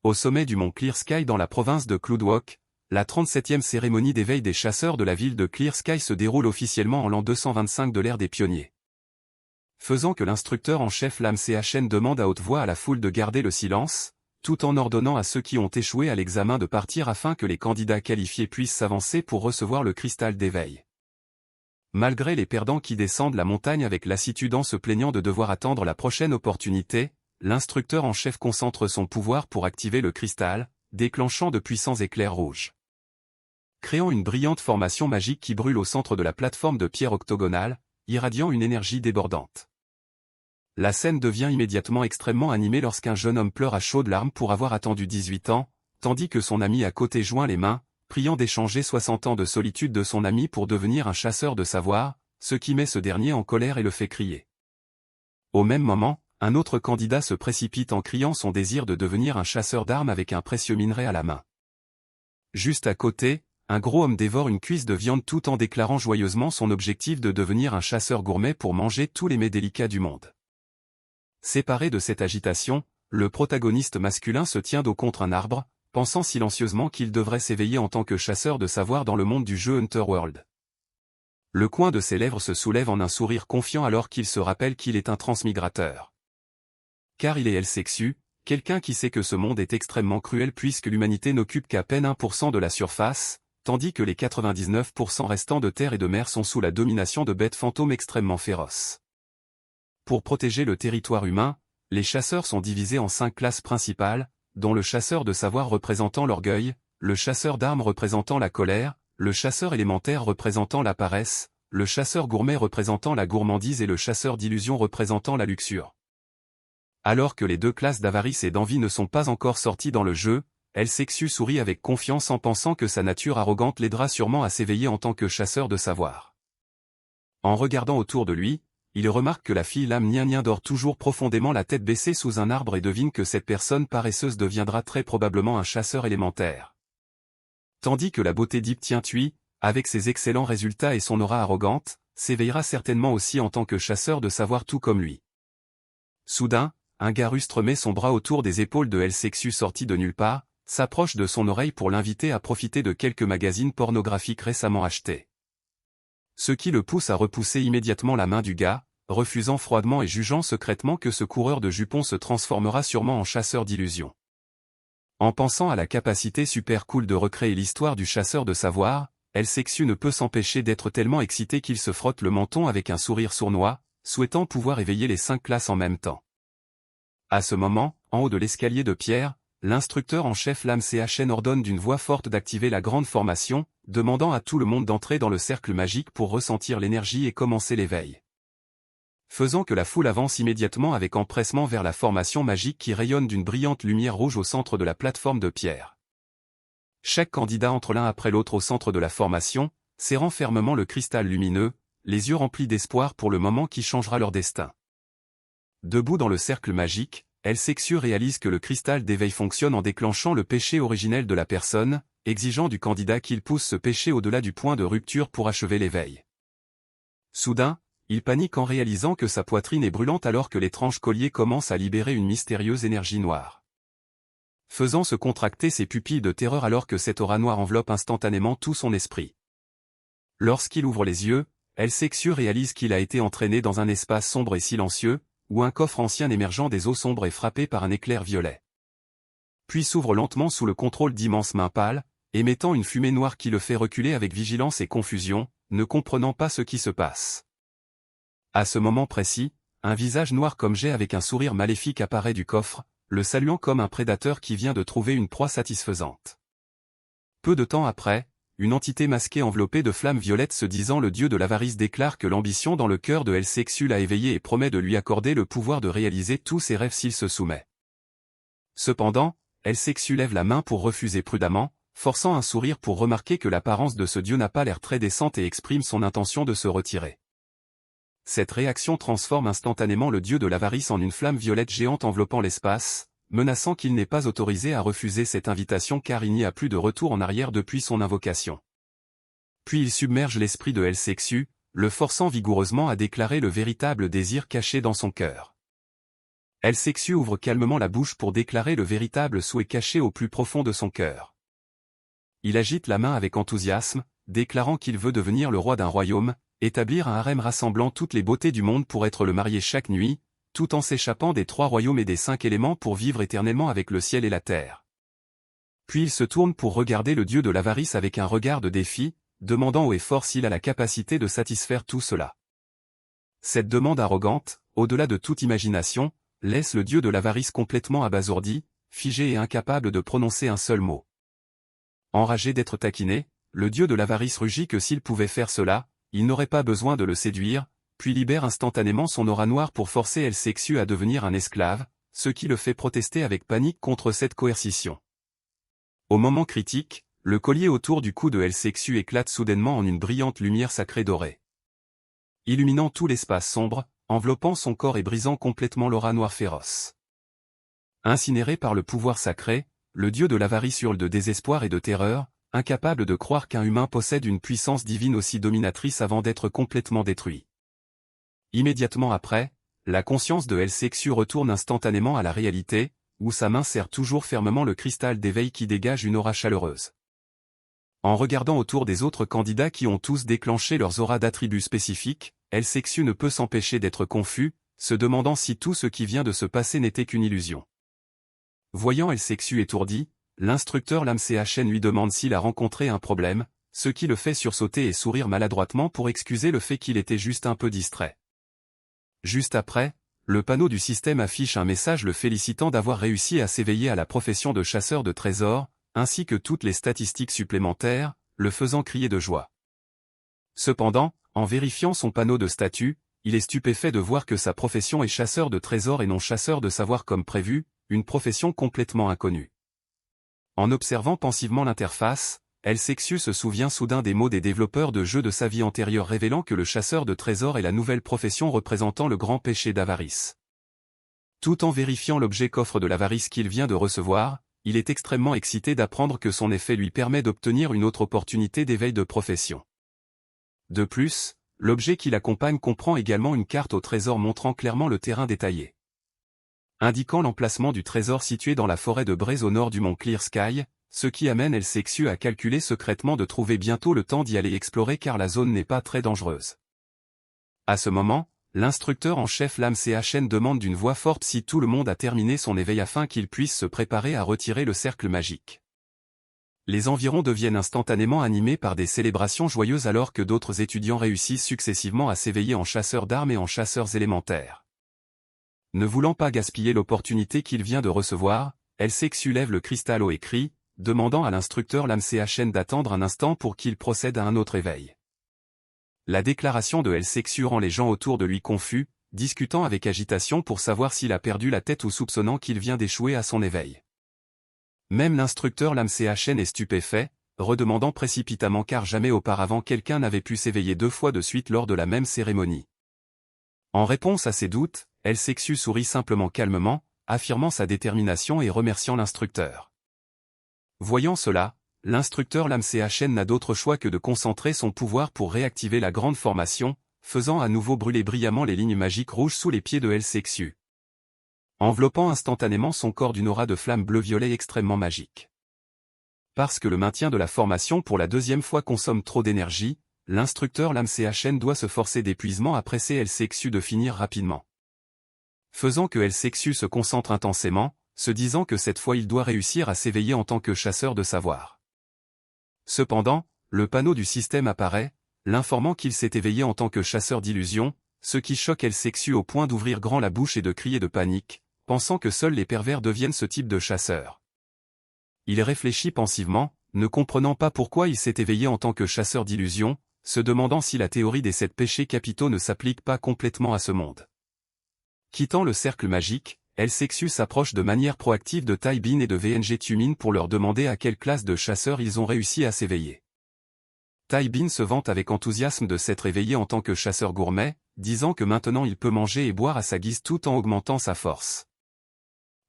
Au sommet du mont Clear Sky dans la province de Cloudwalk, la 37e cérémonie d'éveil des chasseurs de la ville de Clear Sky se déroule officiellement en l'an 225 de l'ère des pionniers. Faisant que l'instructeur en chef Lam Chn demande à haute voix à la foule de garder le silence, tout en ordonnant à ceux qui ont échoué à l'examen de partir afin que les candidats qualifiés puissent s'avancer pour recevoir le cristal d'éveil. Malgré les perdants qui descendent la montagne avec lassitude en se plaignant de devoir attendre la prochaine opportunité, l'instructeur en chef concentre son pouvoir pour activer le cristal, déclenchant de puissants éclairs rouges. Créant une brillante formation magique qui brûle au centre de la plateforme de pierre octogonale, irradiant une énergie débordante. La scène devient immédiatement extrêmement animée lorsqu'un jeune homme pleure à chaudes larmes pour avoir attendu 18 ans, tandis que son ami à côté joint les mains, priant d'échanger 60 ans de solitude de son ami pour devenir un chasseur de savoir, ce qui met ce dernier en colère et le fait crier. Au même moment, un autre candidat se précipite en criant son désir de devenir un chasseur d'armes avec un précieux minerai à la main. Juste à côté, un gros homme dévore une cuisse de viande tout en déclarant joyeusement son objectif de devenir un chasseur gourmet pour manger tous les mets délicats du monde. Séparé de cette agitation, le protagoniste masculin se tient dos contre un arbre, pensant silencieusement qu'il devrait s'éveiller en tant que chasseur de savoir dans le monde du jeu Hunter World. Le coin de ses lèvres se soulève en un sourire confiant alors qu'il se rappelle qu'il est un transmigrateur. Car il est L-sexu, quelqu'un qui sait que ce monde est extrêmement cruel puisque l'humanité n'occupe qu'à peine 1% de la surface, tandis que les 99% restants de terre et de mer sont sous la domination de bêtes fantômes extrêmement féroces. Pour protéger le territoire humain, les chasseurs sont divisés en 5 classes principales, dont le chasseur de savoir représentant l'orgueil, le chasseur d'armes représentant la colère, le chasseur élémentaire représentant la paresse, le chasseur gourmet représentant la gourmandise et le chasseur d'illusions représentant la luxure. Alors que les 2 classes d'avarice et d'envie ne sont pas encore sorties dans le jeu, L-sexu sourit avec confiance en pensant que sa nature arrogante l'aidera sûrement à s'éveiller en tant que chasseur de savoir. En regardant autour de lui, il remarque que la fille Lam Nien dort toujours profondément la tête baissée sous un arbre et devine que cette personne paresseuse deviendra très probablement un chasseur élémentaire. Tandis que la beauté Deep Tien Tui, avec ses excellents résultats et son aura arrogante, s'éveillera certainement aussi en tant que chasseur de savoir tout comme lui. Soudain, un gars rustre met son bras autour des épaules de L-sexu sorti de nulle part, s'approche de son oreille pour l'inviter à profiter de quelques magazines pornographiques récemment achetés. Ce qui le pousse à repousser immédiatement la main du gars, refusant froidement et jugeant secrètement que ce coureur de jupons se transformera sûrement en chasseur d'illusions. En pensant à la capacité super cool de recréer l'histoire du chasseur de savoir, L-sexu ne peut s'empêcher d'être tellement excité qu'il se frotte le menton avec un sourire sournois, souhaitant pouvoir éveiller les 5 classes en même temps. À ce moment, en haut de l'escalier de pierre, l'instructeur en chef Lam Chn ordonne d'une voix forte d'activer la grande formation, demandant à tout le monde d'entrer dans le cercle magique pour ressentir l'énergie et commencer l'éveil. Faisant que la foule avance immédiatement avec empressement vers la formation magique qui rayonne d'une brillante lumière rouge au centre de la plateforme de pierre. Chaque candidat entre l'un après l'autre au centre de la formation, serrant fermement le cristal lumineux, les yeux remplis d'espoir pour le moment qui changera leur destin. Debout dans le cercle magique, L-sexu réalise que le cristal d'éveil fonctionne en déclenchant le péché originel de la personne, exigeant du candidat qu'il pousse ce péché au-delà du point de rupture pour achever l'éveil. Soudain, il panique en réalisant que sa poitrine est brûlante alors que l'étrange collier commence à libérer une mystérieuse énergie noire. Faisant se contracter ses pupilles de terreur alors que cette aura noire enveloppe instantanément tout son esprit. Lorsqu'il ouvre les yeux, L-sexu réalise qu'il a été entraîné dans un espace sombre et silencieux, où un coffre ancien émergeant des eaux sombres est frappé par un éclair violet. Puis s'ouvre lentement sous le contrôle d'immenses mains pâles, émettant une fumée noire qui le fait reculer avec vigilance et confusion, ne comprenant pas ce qui se passe. À ce moment précis, un visage noir comme jet avec un sourire maléfique apparaît du coffre, le saluant comme un prédateur qui vient de trouver une proie satisfaisante. Peu de temps après, une entité masquée enveloppée de flammes violettes se disant le dieu de l'avarice déclare que l'ambition dans le cœur de L-sexu l'a éveillé et promet de lui accorder le pouvoir de réaliser tous ses rêves s'il se soumet. Cependant, L-sexu lève la main pour refuser prudemment, forçant un sourire pour remarquer que l'apparence de ce dieu n'a pas l'air très décente et exprime son intention de se retirer. Cette réaction transforme instantanément le dieu de l'avarice en une flamme violette géante enveloppant l'espace, menaçant qu'il n'est pas autorisé à refuser cette invitation car il n'y a plus de retour en arrière depuis son invocation. Puis il submerge l'esprit de L-sexu, le forçant vigoureusement à déclarer le véritable désir caché dans son cœur. El Sexiu ouvre calmement la bouche pour déclarer le véritable souhait caché au plus profond de son cœur. Il agite la main avec enthousiasme, déclarant qu'il veut devenir le roi d'un royaume, établir un harem rassemblant toutes les beautés du monde pour être le marié chaque nuit, tout en s'échappant des 3 royaumes et des 5 éléments pour vivre éternellement avec le ciel et la terre. Puis il se tourne pour regarder le dieu de l'avarice avec un regard de défi, demandant haut et fort s'il a la capacité de satisfaire tout cela. Cette demande arrogante, au-delà de toute imagination, laisse le dieu de l'avarice complètement abasourdi, figé et incapable de prononcer un seul mot. Enragé d'être taquiné, le dieu de l'avarice rugit que s'il pouvait faire cela, il n'aurait pas besoin de le séduire, puis libère instantanément son aura noire pour forcer El Sexiu à devenir un esclave, ce qui le fait protester avec panique contre cette coercition. Au moment critique, le collier autour du cou de El Sexiu éclate soudainement en une brillante lumière sacrée dorée. Illuminant tout l'espace sombre, enveloppant son corps et brisant complètement l'aura noire féroce. Incinéré par le pouvoir sacré, le dieu de l'avarice hurle de désespoir et de terreur, incapable de croire qu'un humain possède une puissance divine aussi dominatrice avant d'être complètement détruit. Immédiatement après, la conscience de El Sexiu retourne instantanément à la réalité, où sa main serre toujours fermement le cristal d'éveil qui dégage une aura chaleureuse. En regardant autour des autres candidats qui ont tous déclenché leurs auras d'attributs spécifiques, El Sexiu ne peut s'empêcher d'être confus, se demandant si tout ce qui vient de se passer n'était qu'une illusion. Voyant El Sexiu étourdi, l'instructeur Lam Seachen lui demande s'il a rencontré un problème, ce qui le fait sursauter et sourire maladroitement pour excuser le fait qu'il était juste un peu distrait. Juste après, le panneau du système affiche un message le félicitant d'avoir réussi à s'éveiller à la profession de chasseur de trésors, ainsi que toutes les statistiques supplémentaires, le faisant crier de joie. Cependant, en vérifiant son panneau de statut, il est stupéfait de voir que sa profession est chasseur de trésors et non chasseur de savoir comme prévu, une profession complètement inconnue. En observant pensivement l'interface, El Sexiu se souvient soudain des mots des développeurs de jeux de sa vie antérieure révélant que le chasseur de trésors est la nouvelle profession représentant le grand péché d'avarice. Tout en vérifiant l'objet coffre de l'avarice qu'il vient de recevoir, il est extrêmement excité d'apprendre que son effet lui permet d'obtenir une autre opportunité d'éveil de profession. De plus, l'objet qui l'accompagne comprend également une carte au trésor montrant clairement le terrain détaillé. Indiquant l'emplacement du trésor situé dans la forêt de braise au nord du mont Clear Sky, ce qui amène El Sexiu à calculer secrètement de trouver bientôt le temps d'y aller explorer car la zone n'est pas très dangereuse. À ce moment, l'instructeur en chef Lam Seachen demande d'une voix forte si tout le monde a terminé son éveil afin qu'il puisse se préparer à retirer le cercle magique. Les environs deviennent instantanément animés par des célébrations joyeuses alors que d'autres étudiants réussissent successivement à s'éveiller en chasseurs d'armes et en chasseurs élémentaires. Ne voulant pas gaspiller l'opportunité qu'il vient de recevoir, El Sexiu lève le cristal haut et crie, demandant à l'instructeur Lam Seachen d'attendre un instant pour qu'il procède à un autre éveil. La déclaration de El Sexiu rend les gens autour de lui confus, discutant avec agitation pour savoir s'il a perdu la tête ou soupçonnant qu'il vient d'échouer à son éveil. Même l'instructeur Lam Seachen est stupéfait, redemandant précipitamment car jamais auparavant quelqu'un n'avait pu s'éveiller 2 fois de suite lors de la même cérémonie. En réponse à ses doutes, El Sexiu sourit simplement calmement, affirmant sa détermination et remerciant l'instructeur. Voyant cela, l'instructeur Lam Seachen n'a d'autre choix que de concentrer son pouvoir pour réactiver la grande formation, faisant à nouveau brûler brillamment les lignes magiques rouges sous les pieds de El Sexiu, enveloppant instantanément son corps d'une aura de flamme bleu-violet extrêmement magique. Parce que le maintien de la formation pour la 2e fois consomme trop d'énergie, l'instructeur Lam Seachen doit se forcer d'épuisement à presser El Sexiu de finir rapidement. Faisant que El Sexiu se concentre intensément, se disant que cette fois il doit réussir à s'éveiller en tant que chasseur de savoir. Cependant, le panneau du système apparaît, l'informant qu'il s'est éveillé en tant que chasseur d'illusions, ce qui choque El Sexiu au point d'ouvrir grand la bouche et de crier de panique, pensant que seuls les pervers deviennent ce type de chasseur. Il réfléchit pensivement, ne comprenant pas pourquoi il s'est éveillé en tant que chasseur d'illusions, se demandant si la théorie des 7 péchés capitaux ne s'applique pas complètement à ce monde. Quittant le cercle magique, El Sexiu s'approche de manière proactive de Tai Bin et de VNG Tumin pour leur demander à quelle classe de chasseurs ils ont réussi à s'éveiller. Tai Bin se vante avec enthousiasme de s'être éveillé en tant que chasseur gourmet, disant que maintenant il peut manger et boire à sa guise tout en augmentant sa force.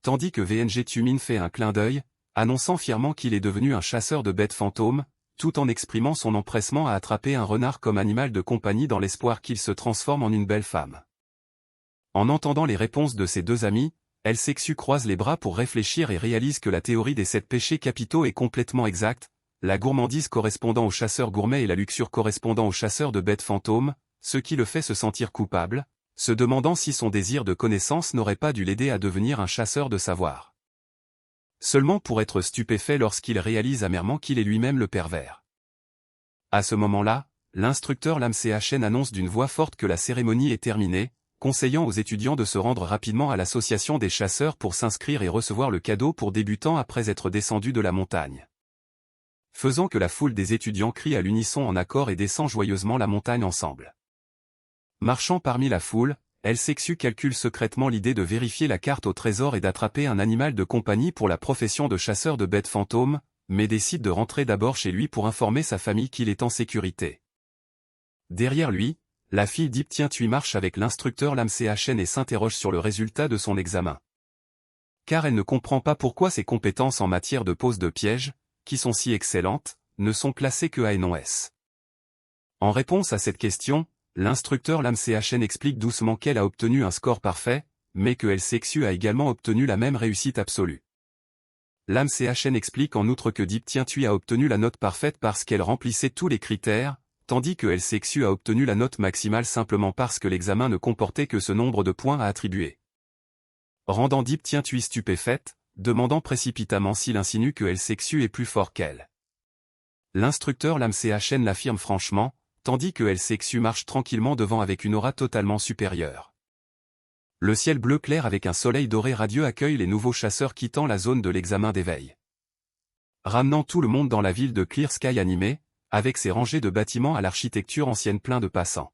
Tandis que VNG Tumin fait un clin d'œil, annonçant fièrement qu'il est devenu un chasseur de bêtes fantômes, tout en exprimant son empressement à attraper un renard comme animal de compagnie dans l'espoir qu'il se transforme en une belle femme. En entendant les réponses de ses 2 amis, El Seghsu croise les bras pour réfléchir et réalise que la théorie des 7 péchés capitaux est complètement exacte, la gourmandise correspondant au chasseur gourmet et la luxure correspondant au chasseur de bêtes fantômes, ce qui le fait se sentir coupable, se demandant si son désir de connaissance n'aurait pas dû l'aider à devenir un chasseur de savoir. Seulement pour être stupéfait lorsqu'il réalise amèrement qu'il est lui-même le pervers. À ce moment-là, l'instructeur Lam Chen annonce d'une voix forte que la cérémonie est terminée, conseillant aux étudiants de se rendre rapidement à l'association des chasseurs pour s'inscrire et recevoir le cadeau pour débutants après être descendus de la montagne. Faisant que la foule des étudiants crie à l'unisson en accord et descend joyeusement la montagne ensemble. Marchant parmi la foule, El Seghsu calcule secrètement l'idée de vérifier la carte au trésor et d'attraper un animal de compagnie pour la profession de chasseur de bêtes fantômes, mais décide de rentrer d'abord chez lui pour informer sa famille qu'il est en sécurité. Derrière lui, la fille Deep Tien Thuy marche avec l'instructeur Lam Chen et s'interroge sur le résultat de son examen. Car elle ne comprend pas pourquoi ses compétences en matière de pose de pièges, qui sont si excellentes, ne sont classées que A et non S. En réponse à cette question, l'instructeur Lam Chen explique doucement qu'elle a obtenu un score parfait, mais que El Seghsu a également obtenu la même réussite absolue. Lam Chen explique en outre que Deep Tien Thuy a obtenu la note parfaite parce qu'elle remplissait tous les critères, tandis que El Seghsu a obtenu la note maximale simplement parce que l'examen ne comportait que ce nombre de points à attribuer. Rendant Deep Tien Thuy stupéfaite, demandant précipitamment s'il insinue que El Seghsu est plus fort qu'elle. L'instructeur Lam Chen l'affirme franchement, tandis que El Seghsu marche tranquillement devant avec une aura totalement supérieure. Le ciel bleu clair avec un soleil doré radieux accueille les nouveaux chasseurs quittant la zone de l'examen d'éveil. Ramenant tout le monde dans la ville de Clear Sky animée, avec ses rangées de bâtiments à l'architecture ancienne plein de passants.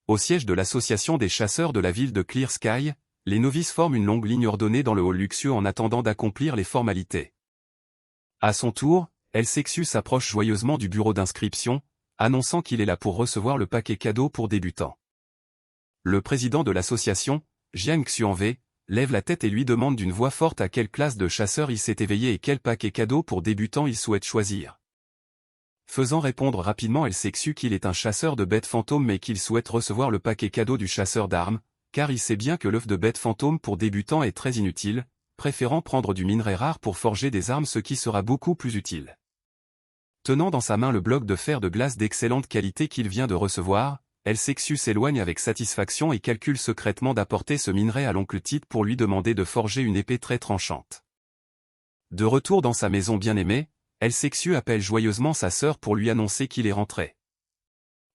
Au siège de l'association des chasseurs de la ville de Clear Sky, les novices forment une longue ligne ordonnée dans le hall luxueux en attendant d'accomplir les formalités. À son tour, El Seghsu s'approche joyeusement du bureau d'inscription, annonçant qu'il est là pour recevoir le paquet cadeau pour débutants. Le président de l'association, Jiang Xuanwei, lève la tête et lui demande d'une voix forte à quelle classe de chasseurs il s'est éveillé et quel paquet cadeau pour débutants il souhaite choisir. Faisant répondre rapidement El Seghsu qu'il est un chasseur de bêtes fantômes mais qu'il souhaite recevoir le paquet cadeau du chasseur d'armes, car il sait bien que l'œuf de bête fantôme pour débutants est très inutile, préférant prendre du minerai rare pour forger des armes ce qui sera beaucoup plus utile. Tenant dans sa main le bloc de fer de glace d'excellente qualité qu'il vient de recevoir, El Seghsu s'éloigne avec satisfaction et calcule secrètement d'apporter ce minerai à l'oncle Tit pour lui demander de forger une épée très tranchante. De retour dans sa maison bien-aimée, El Seghsu appelle joyeusement sa sœur pour lui annoncer qu'il est rentré.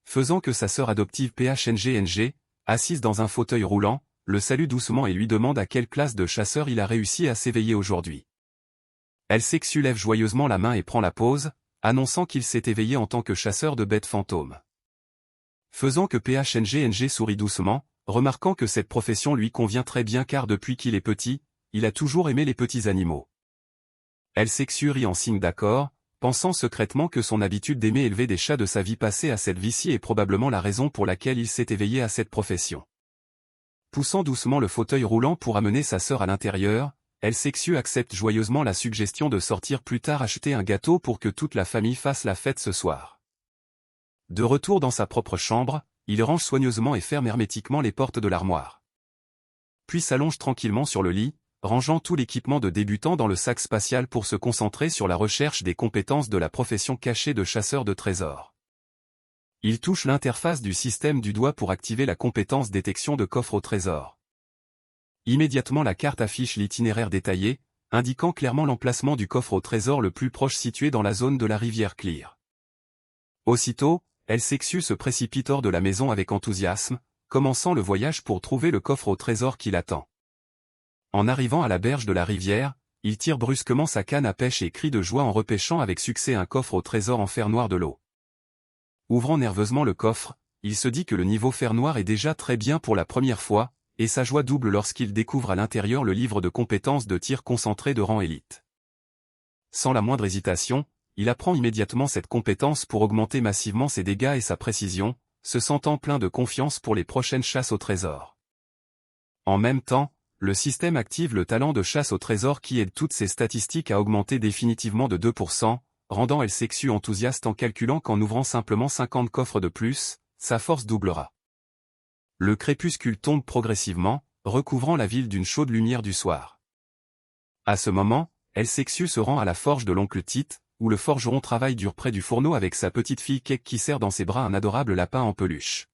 Faisant que sa sœur adoptive PHNGNG, assise dans un fauteuil roulant, le salue doucement et lui demande à quelle classe de chasseur il a réussi à s'éveiller aujourd'hui. El Seghsu lève joyeusement la main et prend la pose, annonçant qu'il s'est éveillé en tant que chasseur de bêtes fantômes. Faisant que PHNGNG sourit doucement, remarquant que cette profession lui convient très bien car depuis qu'il est petit, il a toujours aimé les petits animaux. El Seghsu rit en signe d'accord, pensant secrètement que son habitude d'aimer élever des chats de sa vie passée à cette vie-ci est probablement la raison pour laquelle il s'est éveillé à cette profession. Poussant doucement le fauteuil roulant pour amener sa sœur à l'intérieur, El Seghsu accepte joyeusement la suggestion de sortir plus tard acheter un gâteau pour que toute la famille fasse la fête ce soir. De retour dans sa propre chambre, il range soigneusement et ferme hermétiquement les portes de l'armoire. Puis s'allonge tranquillement sur le lit, rangeant tout l'équipement de débutant dans le sac spatial pour se concentrer sur la recherche des compétences de la profession cachée de chasseur de trésors. Il touche l'interface du système du doigt pour activer la compétence détection de coffre au trésor. Immédiatement la carte affiche l'itinéraire détaillé, indiquant clairement l'emplacement du coffre au trésor le plus proche situé dans la zone de la rivière Clear. Aussitôt, El Seghsu se précipite hors de la maison avec enthousiasme, commençant le voyage pour trouver le coffre au trésor qui l'attend. En arrivant à la berge de la rivière, il tire brusquement sa canne à pêche et crie de joie en repêchant avec succès un coffre au trésor en fer noir de l'eau. Ouvrant nerveusement le coffre, il se dit que le niveau fer noir est déjà très bien pour la première fois, et sa joie double lorsqu'il découvre à l'intérieur le livre de compétences de tir concentré de rang élite. Sans la moindre hésitation, il apprend immédiatement cette compétence pour augmenter massivement ses dégâts et sa précision, se sentant plein de confiance pour les prochaines chasses au trésor. En même temps, le système active le talent de chasse au trésor qui aide toutes ses statistiques à augmenter définitivement de 2%, rendant El Seghsu enthousiaste en calculant qu'en ouvrant simplement 50 coffres de plus, sa force doublera. Le crépuscule tombe progressivement, recouvrant la ville d'une chaude lumière du soir. À ce moment, Elsexu se rend à la forge de l'oncle Tite, où le forgeron travaille dur près du fourneau avec sa petite fille Cake qui serre dans ses bras un adorable lapin en peluche.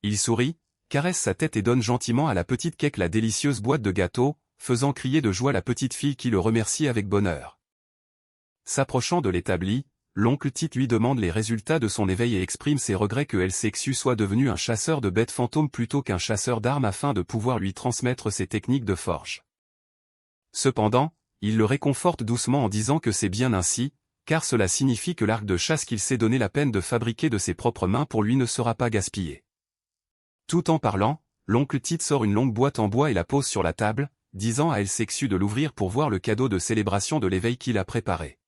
Il sourit, caresse sa tête et donne gentiment à la petite Cake la délicieuse boîte de gâteaux, faisant crier de joie la petite fille qui le remercie avec bonheur. S'approchant de l'établi, l'oncle Tite lui demande les résultats de son éveil et exprime ses regrets que Elsexu soit devenu un chasseur de bêtes fantômes plutôt qu'un chasseur d'armes afin de pouvoir lui transmettre ses techniques de forge. Cependant, il le réconforte doucement en disant que c'est bien ainsi, car cela signifie que l'arc de chasse qu'il s'est donné la peine de fabriquer de ses propres mains pour lui ne sera pas gaspillé. Tout en parlant, l'oncle Tite sort une longue boîte en bois et la pose sur la table, disant à Elsexu de l'ouvrir pour voir le cadeau de célébration de l'éveil qu'il a préparé.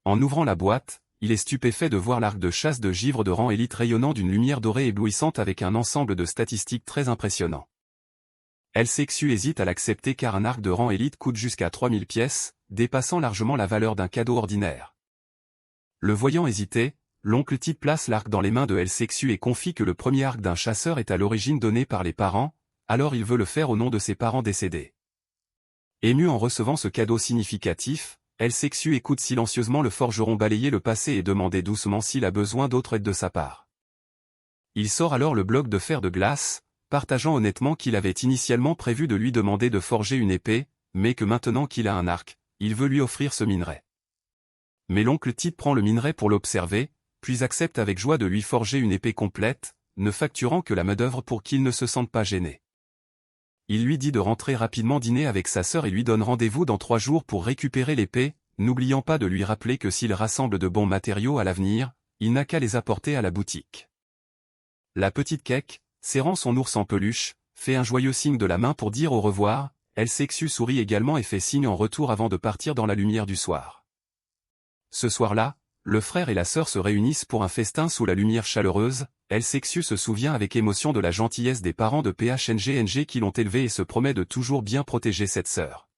En ouvrant la boîte, il est stupéfait de voir l'arc de chasse de givre de rang élite rayonnant d'une lumière dorée éblouissante avec un ensemble de statistiques très impressionnant. Elsexu hésite à l'accepter car un arc de rang élite coûte jusqu'à 3000 pièces, dépassant largement la valeur d'un cadeau ordinaire. Le voyant hésiter, l'oncle Tite place l'arc dans les mains de Elsexu et confie que le premier arc d'un chasseur est à l'origine donné par les parents, alors il veut le faire au nom de ses parents décédés. Ému en recevant ce cadeau significatif, Elsexu écoute silencieusement le forgeron balayer le passé et demander doucement s'il a besoin d'autre aide de sa part. Il sort alors le bloc de fer de glace, partageant honnêtement qu'il avait initialement prévu de lui demander de forger une épée, mais que maintenant qu'il a un arc, il veut lui offrir ce minerai. Mais l'oncle Tite prend le minerai pour l'observer, puis accepte avec joie de lui forger une épée complète, ne facturant que la main-d'œuvre pour qu'il ne se sente pas gêné. Il lui dit de rentrer rapidement dîner avec sa sœur et lui donne rendez-vous dans 3 jours pour récupérer l'épée, n'oubliant pas de lui rappeler que s'il rassemble de bons matériaux à l'avenir, il n'a qu'à les apporter à la boutique. La petite Cake, serrant son ours en peluche, fait un joyeux signe de la main pour dire au revoir, Elsexu sourit également et fait signe en retour avant de partir dans la lumière du soir. Ce soir-là, le frère et la sœur se réunissent pour un festin sous la lumière chaleureuse. Elsexu se souvient avec émotion de la gentillesse des parents de PHNGNG qui l'ont élevé et se promet de toujours bien protéger cette sœur.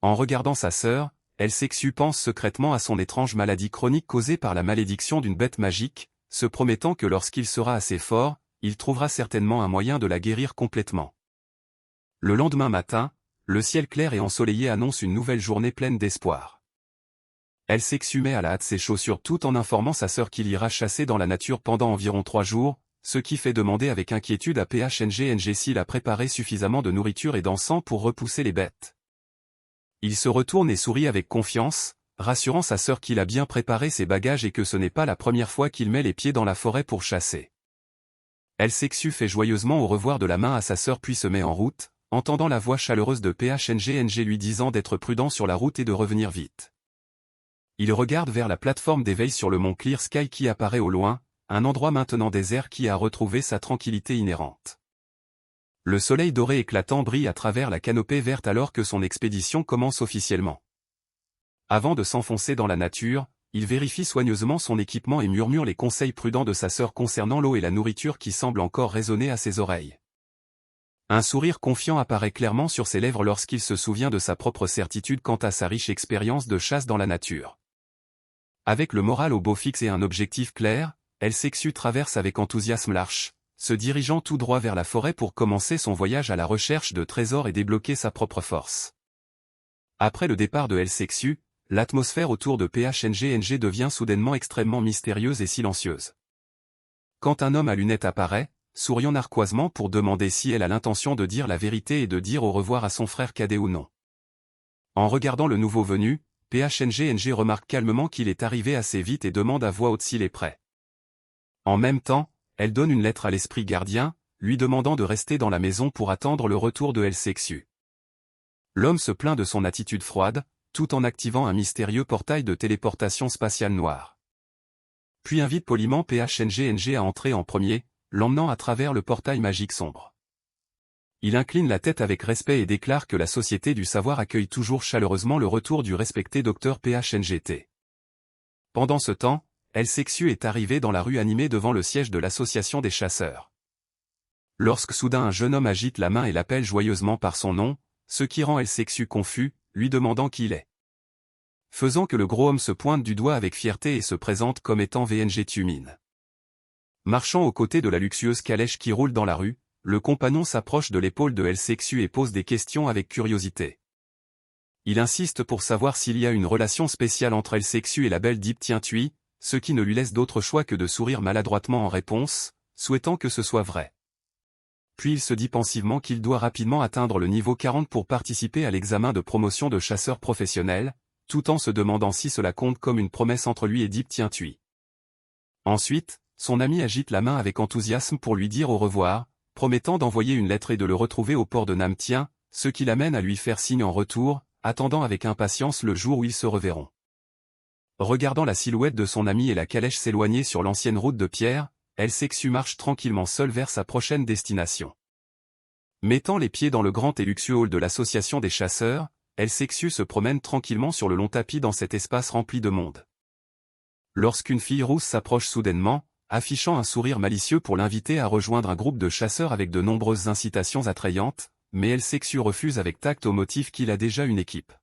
En regardant sa sœur, Elsexu pense secrètement à son étrange maladie chronique causée par la malédiction d'une bête magique, se promettant que lorsqu'il sera assez fort, il trouvera certainement un moyen de la guérir complètement. Le lendemain matin, le ciel clair et ensoleillé annonce une nouvelle journée pleine d'espoir. Elsexu met à la hâte ses chaussures tout en informant sa sœur qu'il ira chasser dans la nature pendant environ 3 jours, ce qui fait demander avec inquiétude à PHNGNG s'il a préparé suffisamment de nourriture et d'encens pour repousser les bêtes. Il se retourne et sourit avec confiance, rassurant sa sœur qu'il a bien préparé ses bagages et que ce n'est pas la première fois qu'il met les pieds dans la forêt pour chasser. Elsexu fait joyeusement au revoir de la main à sa sœur puis se met en route, entendant la voix chaleureuse de PHNGNG lui disant d'être prudent sur la route et de revenir vite. Il regarde vers la plateforme d'éveil sur le mont Clear Sky qui apparaît au loin, un endroit maintenant désert qui a retrouvé sa tranquillité inhérente. Le soleil doré éclatant brille à travers la canopée verte alors que son expédition commence officiellement. Avant de s'enfoncer dans la nature, il vérifie soigneusement son équipement et murmure les conseils prudents de sa sœur concernant l'eau et la nourriture qui semblent encore résonner à ses oreilles. Un sourire confiant apparaît clairement sur ses lèvres lorsqu'il se souvient de sa propre certitude quant à sa riche expérience de chasse dans la nature. Avec le moral au beau fixe et un objectif clair, Elsexu traverse avec enthousiasme l'Arche, se dirigeant tout droit vers la forêt pour commencer son voyage à la recherche de trésors et débloquer sa propre force. Après le départ de Elsexu, l'atmosphère autour de PHNGNG devient soudainement extrêmement mystérieuse et silencieuse. Quand un homme à lunettes apparaît, souriant narquoisement pour demander si elle a l'intention de dire la vérité et de dire au revoir à son frère cadet ou non. En regardant le nouveau venu, PHNGNG remarque calmement qu'il est arrivé assez vite et demande à voix haute s'il est prêt. En même temps, elle donne une lettre à l'esprit gardien, lui demandant de rester dans la maison pour attendre le retour de Elsexu. L'homme se plaint de son attitude froide, tout en activant un mystérieux portail de téléportation spatiale noire. Puis invite poliment PHNGNG à entrer en premier, l'emmenant à travers le portail magique sombre. Il incline la tête avec respect et déclare que la Société du Savoir accueille toujours chaleureusement le retour du respecté Dr PHNGT. Pendant ce temps, Elsexu est arrivé dans la rue animée devant le siège de l'association des chasseurs. Lorsque soudain un jeune homme agite la main et l'appelle joyeusement par son nom, ce qui rend Elsexu confus, lui demandant qui il est. Faisant que le gros homme se pointe du doigt avec fierté et se présente comme étant VNG Tumin. Marchant aux côtés de la luxueuse calèche qui roule dans la rue, le compagnon s'approche de l'épaule de El Sexu et pose des questions avec curiosité. Il insiste pour savoir s'il y a une relation spéciale entre El Sexu et la belle Deep Tiintui, ce qui ne lui laisse d'autre choix que de sourire maladroitement en réponse, souhaitant que ce soit vrai. Puis il se dit pensivement qu'il doit rapidement atteindre le niveau 40 pour participer à l'examen de promotion de chasseur professionnel, tout en se demandant si cela compte comme une promesse entre lui et Deep Tiintui. Ensuite, son ami agite la main avec enthousiasme pour lui dire au revoir, promettant d'envoyer une lettre et de le retrouver au port de Nam Tien, ce qui l'amène à lui faire signe en retour, attendant avec impatience le jour où ils se reverront. Regardant la silhouette de son ami et la calèche s'éloigner sur l'ancienne route de pierre, El Sexu marche tranquillement seul vers sa prochaine destination. Mettant les pieds dans le grand et luxueux hall de l'association des chasseurs, El Sexu se promène tranquillement sur le long tapis dans cet espace rempli de monde. Lorsqu'une fille rousse s'approche soudainement, affichant un sourire malicieux pour l'inviter à rejoindre un groupe de chasseurs avec de nombreuses incitations attrayantes, mais El Sexu refuse avec tact au motif qu'il a déjà une équipe.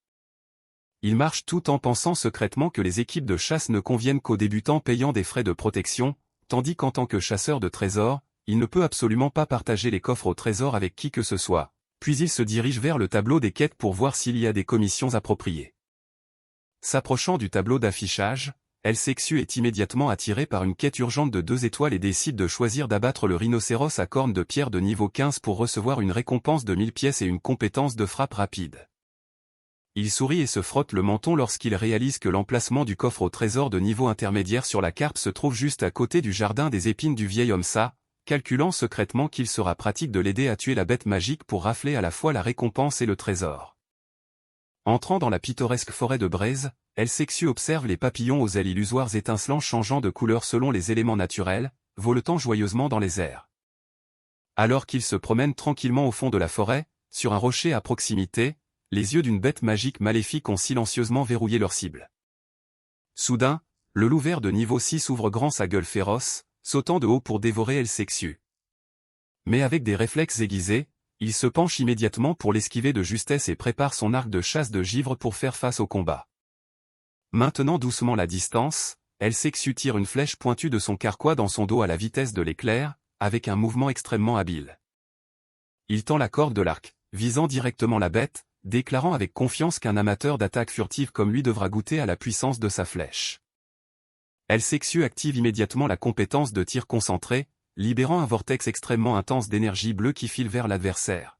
Il marche tout en pensant secrètement que les équipes de chasse ne conviennent qu'aux débutants payant des frais de protection, tandis qu'en tant que chasseur de trésors, il ne peut absolument pas partager les coffres au trésor avec qui que ce soit, puis il se dirige vers le tableau des quêtes pour voir s'il y a des commissions appropriées. S'approchant du tableau d'affichage, El Sexu est immédiatement attiré par une quête urgente de 2 étoiles et décide de choisir d'abattre le rhinocéros à cornes de pierre de niveau 15 pour recevoir une récompense de 1000 pièces et une compétence de frappe rapide. Il sourit et se frotte le menton lorsqu'il réalise que l'emplacement du coffre au trésor de niveau intermédiaire sur la carte se trouve juste à côté du jardin des épines du vieil homme Ça, calculant secrètement qu'il sera pratique de l'aider à tuer la bête magique pour rafler à la fois la récompense et le trésor. Entrant dans la pittoresque forêt de braise, El Sexu observe les papillons aux ailes illusoires étincelant changeant de couleur selon les éléments naturels, voletant joyeusement dans les airs. Alors qu'il se promène tranquillement au fond de la forêt, sur un rocher à proximité, les yeux d'une bête magique maléfique ont silencieusement verrouillé leur cible. Soudain, le loup vert de niveau 6 ouvre grand sa gueule féroce, sautant de haut pour dévorer El Sexu. Mais avec des réflexes aiguisés, il se penche immédiatement pour l'esquiver de justesse et prépare son arc de chasse de givre pour faire face au combat. Maintenant doucement la distance, El Sexu tire une flèche pointue de son carquois dans son dos à la vitesse de l'éclair, avec un mouvement extrêmement habile. Il tend la corde de l'arc, visant directement la bête, déclarant avec confiance qu'un amateur d'attaque furtive comme lui devra goûter à la puissance de sa flèche. El Sexu active immédiatement la compétence de tir concentré, libérant un vortex extrêmement intense d'énergie bleue qui file vers l'adversaire.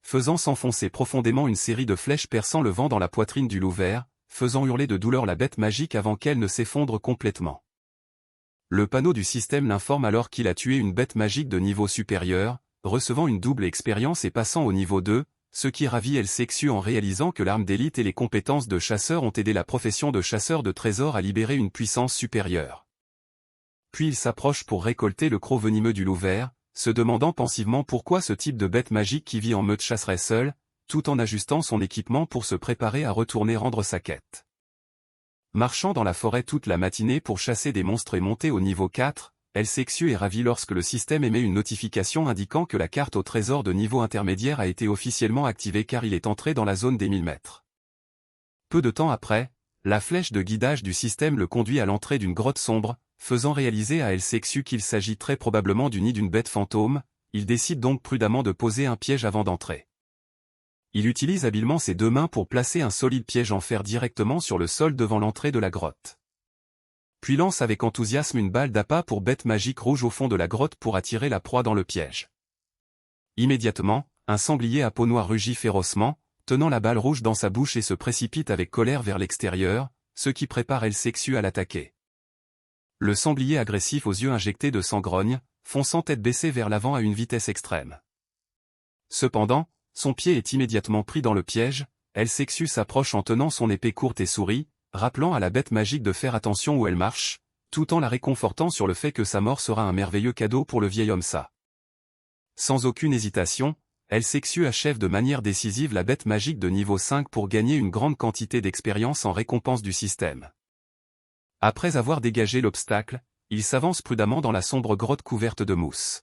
Faisant s'enfoncer profondément une série de flèches perçant le vent dans la poitrine du loup vert, faisant hurler de douleur la bête magique avant qu'elle ne s'effondre complètement. Le panneau du système l'informe alors qu'il a tué une bête magique de niveau supérieur, recevant une double expérience et passant au niveau 2, ce qui ravit El Sexu en réalisant que l'arme d'élite et les compétences de chasseur ont aidé la profession de chasseur de trésors à libérer une puissance supérieure. Puis il s'approche pour récolter le croc venimeux du loup vert, se demandant pensivement pourquoi ce type de bête magique qui vit en meute chasserait seul, tout en ajustant son équipement pour se préparer à retourner rendre sa quête. Marchant dans la forêt toute la matinée pour chasser des monstres et monter au niveau 4, El Sexu est ravi lorsque le système émet une notification indiquant que la carte au trésor de niveau intermédiaire a été officiellement activée car il est entré dans la zone des 1000 mètres. Peu de temps après, la flèche de guidage du système le conduit à l'entrée d'une grotte sombre, faisant réaliser à El Sexu qu'il s'agit très probablement du nid d'une bête fantôme. Il décide donc prudemment de poser un piège avant d'entrer. Il utilise habilement ses 2 mains pour placer un solide piège en fer directement sur le sol devant l'entrée de la grotte. Puis lance avec enthousiasme une balle d'appât pour bête magique rouge au fond de la grotte pour attirer la proie dans le piège. Immédiatement, un sanglier à peau noire rugit férocement, tenant la balle rouge dans sa bouche et se précipite avec colère vers l'extérieur, ce qui prépare El Sexu à l'attaquer. Le sanglier agressif aux yeux injectés de sang grogne, fonçant tête baissée vers l'avant à une vitesse extrême. Cependant, son pied est immédiatement pris dans le piège, El Sexu s'approche en tenant son épée courte et sourit, rappelant à la bête magique de faire attention où elle marche, tout en la réconfortant sur le fait que sa mort sera un merveilleux cadeau pour le vieil homme Ça. Sans aucune hésitation, El Sexu achève de manière décisive la bête magique de niveau 5 pour gagner une grande quantité d'expérience en récompense du système. Après avoir dégagé l'obstacle, il s'avance prudemment dans la sombre grotte couverte de mousse.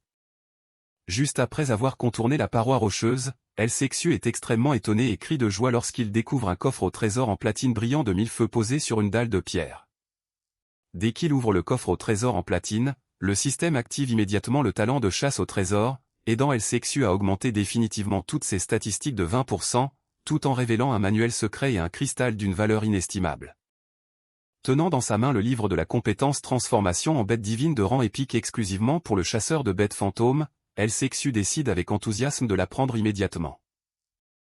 Juste après avoir contourné la paroi rocheuse, El Sexu est extrêmement étonné et crie de joie lorsqu'il découvre un coffre au trésor en platine brillant de 1000 feux posé sur une dalle de pierre. Dès qu'il ouvre le coffre au trésor en platine, le système active immédiatement le talent de chasse au trésor, aidant El Sexu à augmenter définitivement toutes ses statistiques de 20%, tout en révélant un manuel secret et un cristal d'une valeur inestimable. Tenant dans sa main le livre de la compétence transformation en bête divine de rang épique exclusivement pour le chasseur de bêtes fantômes, El Sexu décide avec enthousiasme de l'apprendre immédiatement.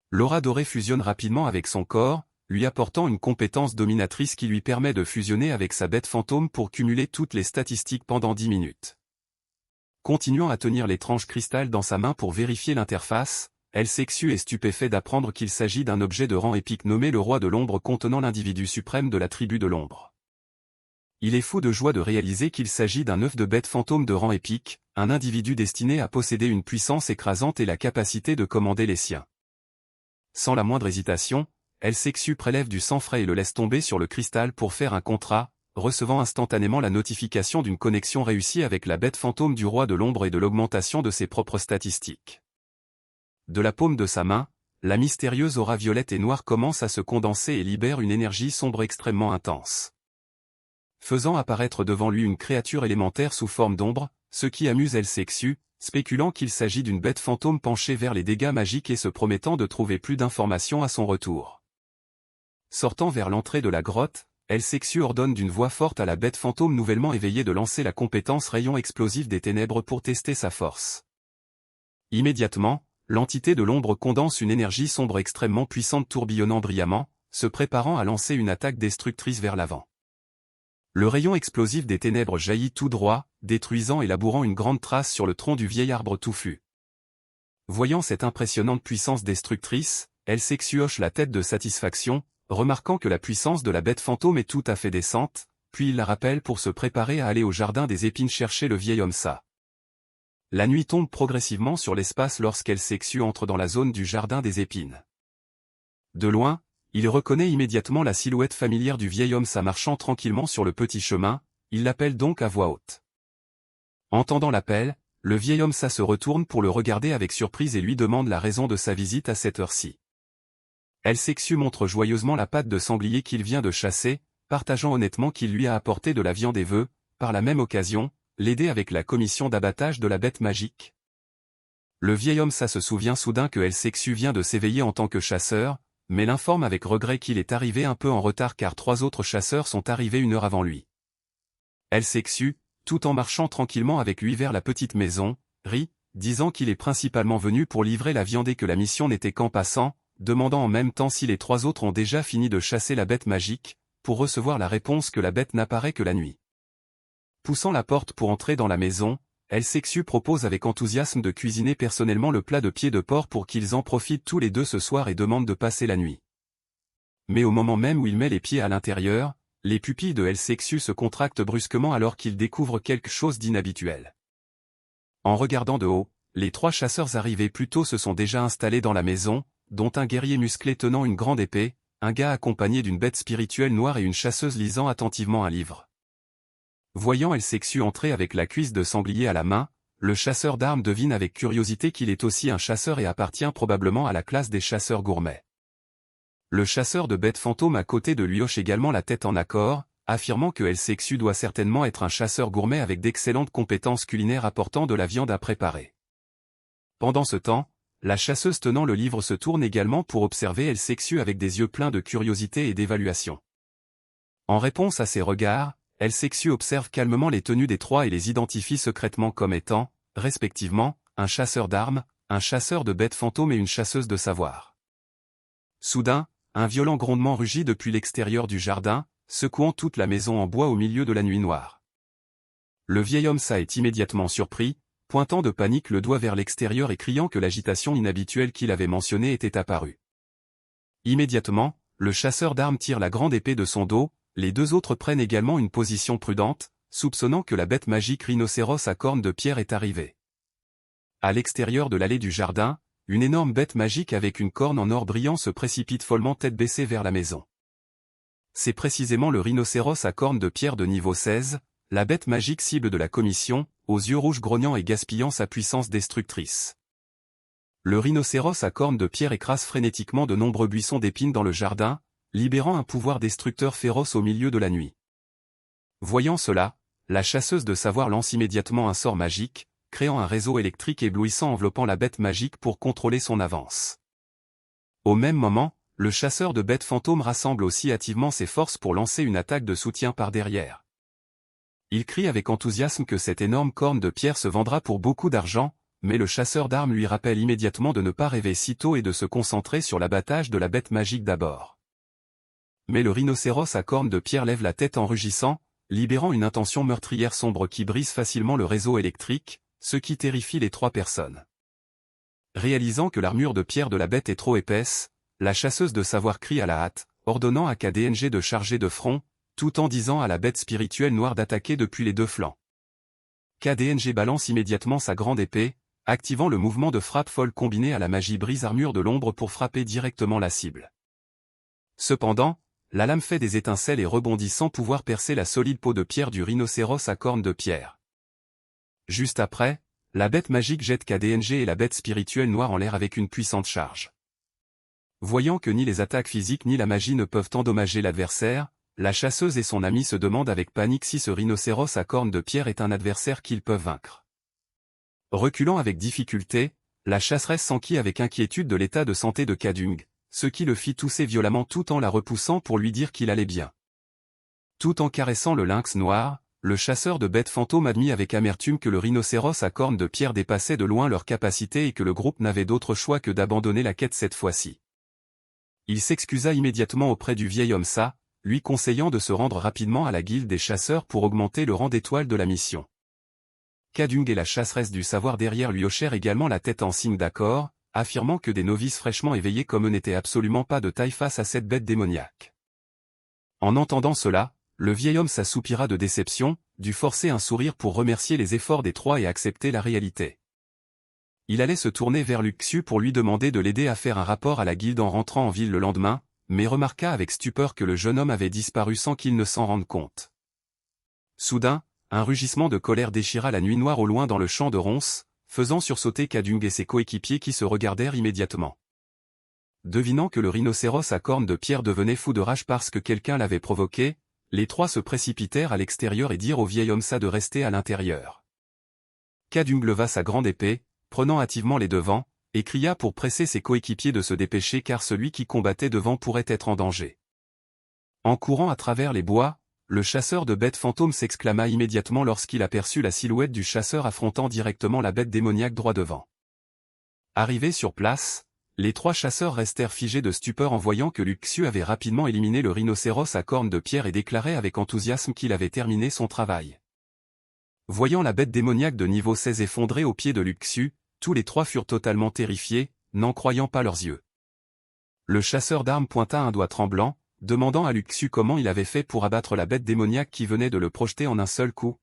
L'aura dorée fusionne rapidement avec son corps, lui apportant une compétence dominatrice qui lui permet de fusionner avec sa bête fantôme pour cumuler toutes les statistiques pendant 10 minutes. Continuant à tenir l'étrange cristal dans sa main pour vérifier l'interface, El Sexu est stupéfait d'apprendre qu'il s'agit d'un objet de rang épique nommé le Roi de l'Ombre contenant l'individu suprême de la tribu de l'Ombre. Il est fou de joie de réaliser qu'il s'agit d'un œuf de bête fantôme de rang épique, un individu destiné à posséder une puissance écrasante et la capacité de commander les siens. Sans la moindre hésitation, El Sexu prélève du sang frais et le laisse tomber sur le cristal pour faire un contrat, recevant instantanément la notification d'une connexion réussie avec la bête fantôme du Roi de l'Ombre et de l'augmentation de ses propres statistiques. De la paume de sa main, la mystérieuse aura violette et noire commence à se condenser et libère une énergie sombre extrêmement intense. Faisant apparaître devant lui une créature élémentaire sous forme d'ombre, ce qui amuse El Sexu, spéculant qu'il s'agit d'une bête fantôme penchée vers les dégâts magiques et se promettant de trouver plus d'informations à son retour. Sortant vers l'entrée de la grotte, El Sexu ordonne d'une voix forte à la bête fantôme nouvellement éveillée de lancer la compétence rayon explosif des ténèbres pour tester sa force. Immédiatement, l'entité de l'ombre condense une énergie sombre extrêmement puissante tourbillonnant brillamment, se préparant à lancer une attaque destructrice vers l'avant. Le rayon explosif des ténèbres jaillit tout droit, détruisant et labourant une grande trace sur le tronc du vieil arbre touffu. Voyant cette impressionnante puissance destructrice, El Sexu hoche la tête de satisfaction, remarquant que la puissance de la bête fantôme est tout à fait décente, puis il la rappelle pour se préparer à aller au jardin des épines chercher le vieil homme ça. La nuit tombe progressivement sur l'espace lorsqu'El Sexu entre dans la zone du jardin des épines. De loin, il reconnaît immédiatement la silhouette familière du vieil homme ça marchant tranquillement sur le petit chemin, il l'appelle donc à voix haute. Entendant l'appel, le vieil homme ça se retourne pour le regarder avec surprise et lui demande la raison de sa visite à cette heure-ci. El Sexu montre joyeusement la patte de sanglier qu'il vient de chasser, partageant honnêtement qu'il lui a apporté de la viande et veut, par la même occasion, l'aider avec la commission d'abattage de la bête magique. Le vieil homme ça se souvient soudain que El Sexu vient de s'éveiller en tant que chasseur, mais l'informe avec regret qu'il est arrivé un peu en retard car 3 autres chasseurs sont arrivés 1 heure avant lui. El Sexu, tout en marchant tranquillement avec lui vers la petite maison, rit, disant qu'il est principalement venu pour livrer la viande et que la mission n'était qu'en passant, demandant en même temps si les 3 autres ont déjà fini de chasser la bête magique, pour recevoir la réponse que la bête n'apparaît que la nuit. Poussant la porte pour entrer dans la maison, El Sexu propose avec enthousiasme de cuisiner personnellement le plat de pied de porc pour qu'ils en profitent tous les deux ce soir et demande de passer la nuit. Mais au moment même où il met les pieds à l'intérieur, les pupilles de El Sexu se contractent brusquement alors qu'il découvre quelque chose d'inhabituel. En regardant de haut, les 3 chasseurs arrivés plus tôt se sont déjà installés dans la maison, dont un guerrier musclé tenant une grande épée, un gars accompagné d'une bête spirituelle noire et une chasseuse lisant attentivement un livre. Voyant El Sexu entrer avec la cuisse de sanglier à la main, le chasseur d'armes devine avec curiosité qu'il est aussi un chasseur et appartient probablement à la classe des chasseurs gourmets. Le chasseur de bêtes fantômes à côté de lui hoche également la tête en accord, affirmant que El Sexu doit certainement être un chasseur gourmet avec d'excellentes compétences culinaires apportant de la viande à préparer. Pendant ce temps, la chasseuse tenant le livre se tourne également pour observer El Sexu avec des yeux pleins de curiosité et d'évaluation. En réponse à ses regards, El Sexu observe calmement les tenues des 3 et les identifie secrètement comme étant, respectivement, un chasseur d'armes, un chasseur de bêtes fantômes et une chasseuse de savoir. Soudain, un violent grondement rugit depuis l'extérieur du jardin, secouant toute la maison en bois au milieu de la nuit noire. Le vieil homme ça est immédiatement surpris, pointant de panique le doigt vers l'extérieur et criant que l'agitation inhabituelle qu'il avait mentionnée était apparue. Immédiatement, le chasseur d'armes tire la grande épée de son dos, les 2 autres prennent également une position prudente, soupçonnant que la bête magique rhinocéros à cornes de pierre est arrivée. À l'extérieur de l'allée du jardin, une énorme bête magique avec une corne en or brillant se précipite follement tête baissée vers la maison. C'est précisément le rhinocéros à cornes de pierre de niveau 16, la bête magique cible de la commission, aux yeux rouges grognant et gaspillant sa puissance destructrice. Le rhinocéros à cornes de pierre écrase frénétiquement de nombreux buissons d'épines dans le jardin, libérant un pouvoir destructeur féroce au milieu de la nuit. Voyant cela, la chasseuse de savoir lance immédiatement un sort magique, créant un réseau électrique éblouissant enveloppant la bête magique pour contrôler son avance. Au même moment, le chasseur de bêtes fantômes rassemble aussi hâtivement ses forces pour lancer une attaque de soutien par derrière. Il crie avec enthousiasme que cette énorme corne de pierre se vendra pour beaucoup d'argent, mais le chasseur d'armes lui rappelle immédiatement de ne pas rêver si tôt et de se concentrer sur l'abattage de la bête magique d'abord. Mais le rhinocéros à cornes de pierre lève la tête en rugissant, libérant une intention meurtrière sombre qui brise facilement le réseau électrique, ce qui terrifie les trois personnes. Réalisant que l'armure de pierre de la bête est trop épaisse, la chasseuse de savoir crie à la hâte, ordonnant à KDNG de charger de front, tout en disant à la bête spirituelle noire d'attaquer depuis les deux flancs. KDNG balance immédiatement sa grande épée, activant le mouvement de frappe folle combiné à la magie brise-armure de l'ombre pour frapper directement la cible. Cependant, la lame fait des étincelles et rebondit sans pouvoir percer la solide peau de pierre du rhinocéros à cornes de pierre. Juste après, la bête magique jette KDNG et la bête spirituelle noire en l'air avec une puissante charge. Voyant que ni les attaques physiques ni la magie ne peuvent endommager l'adversaire, la chasseuse et son ami se demandent avec panique si ce rhinocéros à cornes de pierre est un adversaire qu'ils peuvent vaincre. Reculant avec difficulté, la chasseresse s'enquit avec inquiétude de l'état de santé de Kadung, ce qui le fit tousser violemment tout en la repoussant pour lui dire qu'il allait bien. Tout en caressant le lynx noir, le chasseur de bêtes fantômes admit avec amertume que le rhinocéros à cornes de pierre dépassait de loin leurs capacités et que le groupe n'avait d'autre choix que d'abandonner la quête cette fois-ci. Il s'excusa immédiatement auprès du vieil homme Ça, lui conseillant de se rendre rapidement à la guilde des chasseurs pour augmenter le rang d'étoile de la mission. Kadung et la chasseresse du savoir derrière lui hochèrent également la tête en signe d'accord, affirmant que des novices fraîchement éveillés comme eux n'étaient absolument pas de taille face à cette bête démoniaque. En entendant cela, le vieil homme s'assoupira de déception, dut forcer un sourire pour remercier les efforts des trois et accepter la réalité. Il allait se tourner vers Luxu pour lui demander de l'aider à faire un rapport à la guilde en rentrant en ville le lendemain, mais remarqua avec stupeur que le jeune homme avait disparu sans qu'il ne s'en rende compte. Soudain, un rugissement de colère déchira la nuit noire au loin dans le champ de ronces, faisant sursauter Kadung et ses coéquipiers qui se regardèrent immédiatement. Devinant que le rhinocéros à cornes de pierre devenait fou de rage parce que quelqu'un l'avait provoqué, les trois se précipitèrent à l'extérieur et dirent au vieil homme Ça de rester à l'intérieur. Kadung leva sa grande épée, prenant hâtivement les devants, et cria pour presser ses coéquipiers de se dépêcher car celui qui combattait devant pourrait être en danger. En courant à travers les bois, le chasseur de bêtes fantômes s'exclama immédiatement lorsqu'il aperçut la silhouette du chasseur affrontant directement la bête démoniaque droit devant. Arrivés sur place, les trois chasseurs restèrent figés de stupeur en voyant que Luxu avait rapidement éliminé le rhinocéros à cornes de pierre et déclarait avec enthousiasme qu'il avait terminé son travail. Voyant la bête démoniaque de niveau 16 effondrée aux pieds de Luxu, tous les trois furent totalement terrifiés, n'en croyant pas leurs yeux. Le chasseur d'armes pointa un doigt tremblant, demandant à Luxu comment il avait fait pour abattre la bête démoniaque qui venait de le projeter en un seul coup.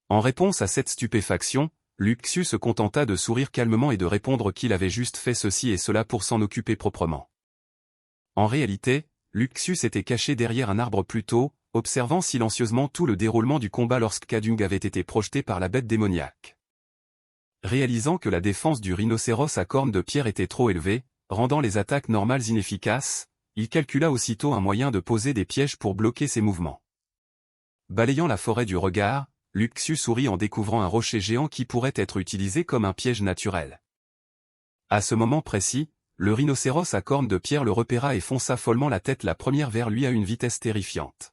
En réponse à cette stupéfaction, Luxu se contenta de sourire calmement et de répondre qu'il avait juste fait ceci et cela pour s'en occuper proprement. En réalité, Luxu s'était caché derrière un arbre plus tôt, observant silencieusement tout le déroulement du combat lorsque Kadung avait été projeté par la bête démoniaque. Réalisant que la défense du rhinocéros à cornes de pierre était trop élevée, rendant les attaques normales inefficaces, il calcula aussitôt un moyen de poser des pièges pour bloquer ses mouvements. Balayant la forêt du regard, Luxu sourit en découvrant un rocher géant qui pourrait être utilisé comme un piège naturel. À ce moment précis, le rhinocéros à cornes de pierre le repéra et fonça follement la tête la première vers lui à une vitesse terrifiante.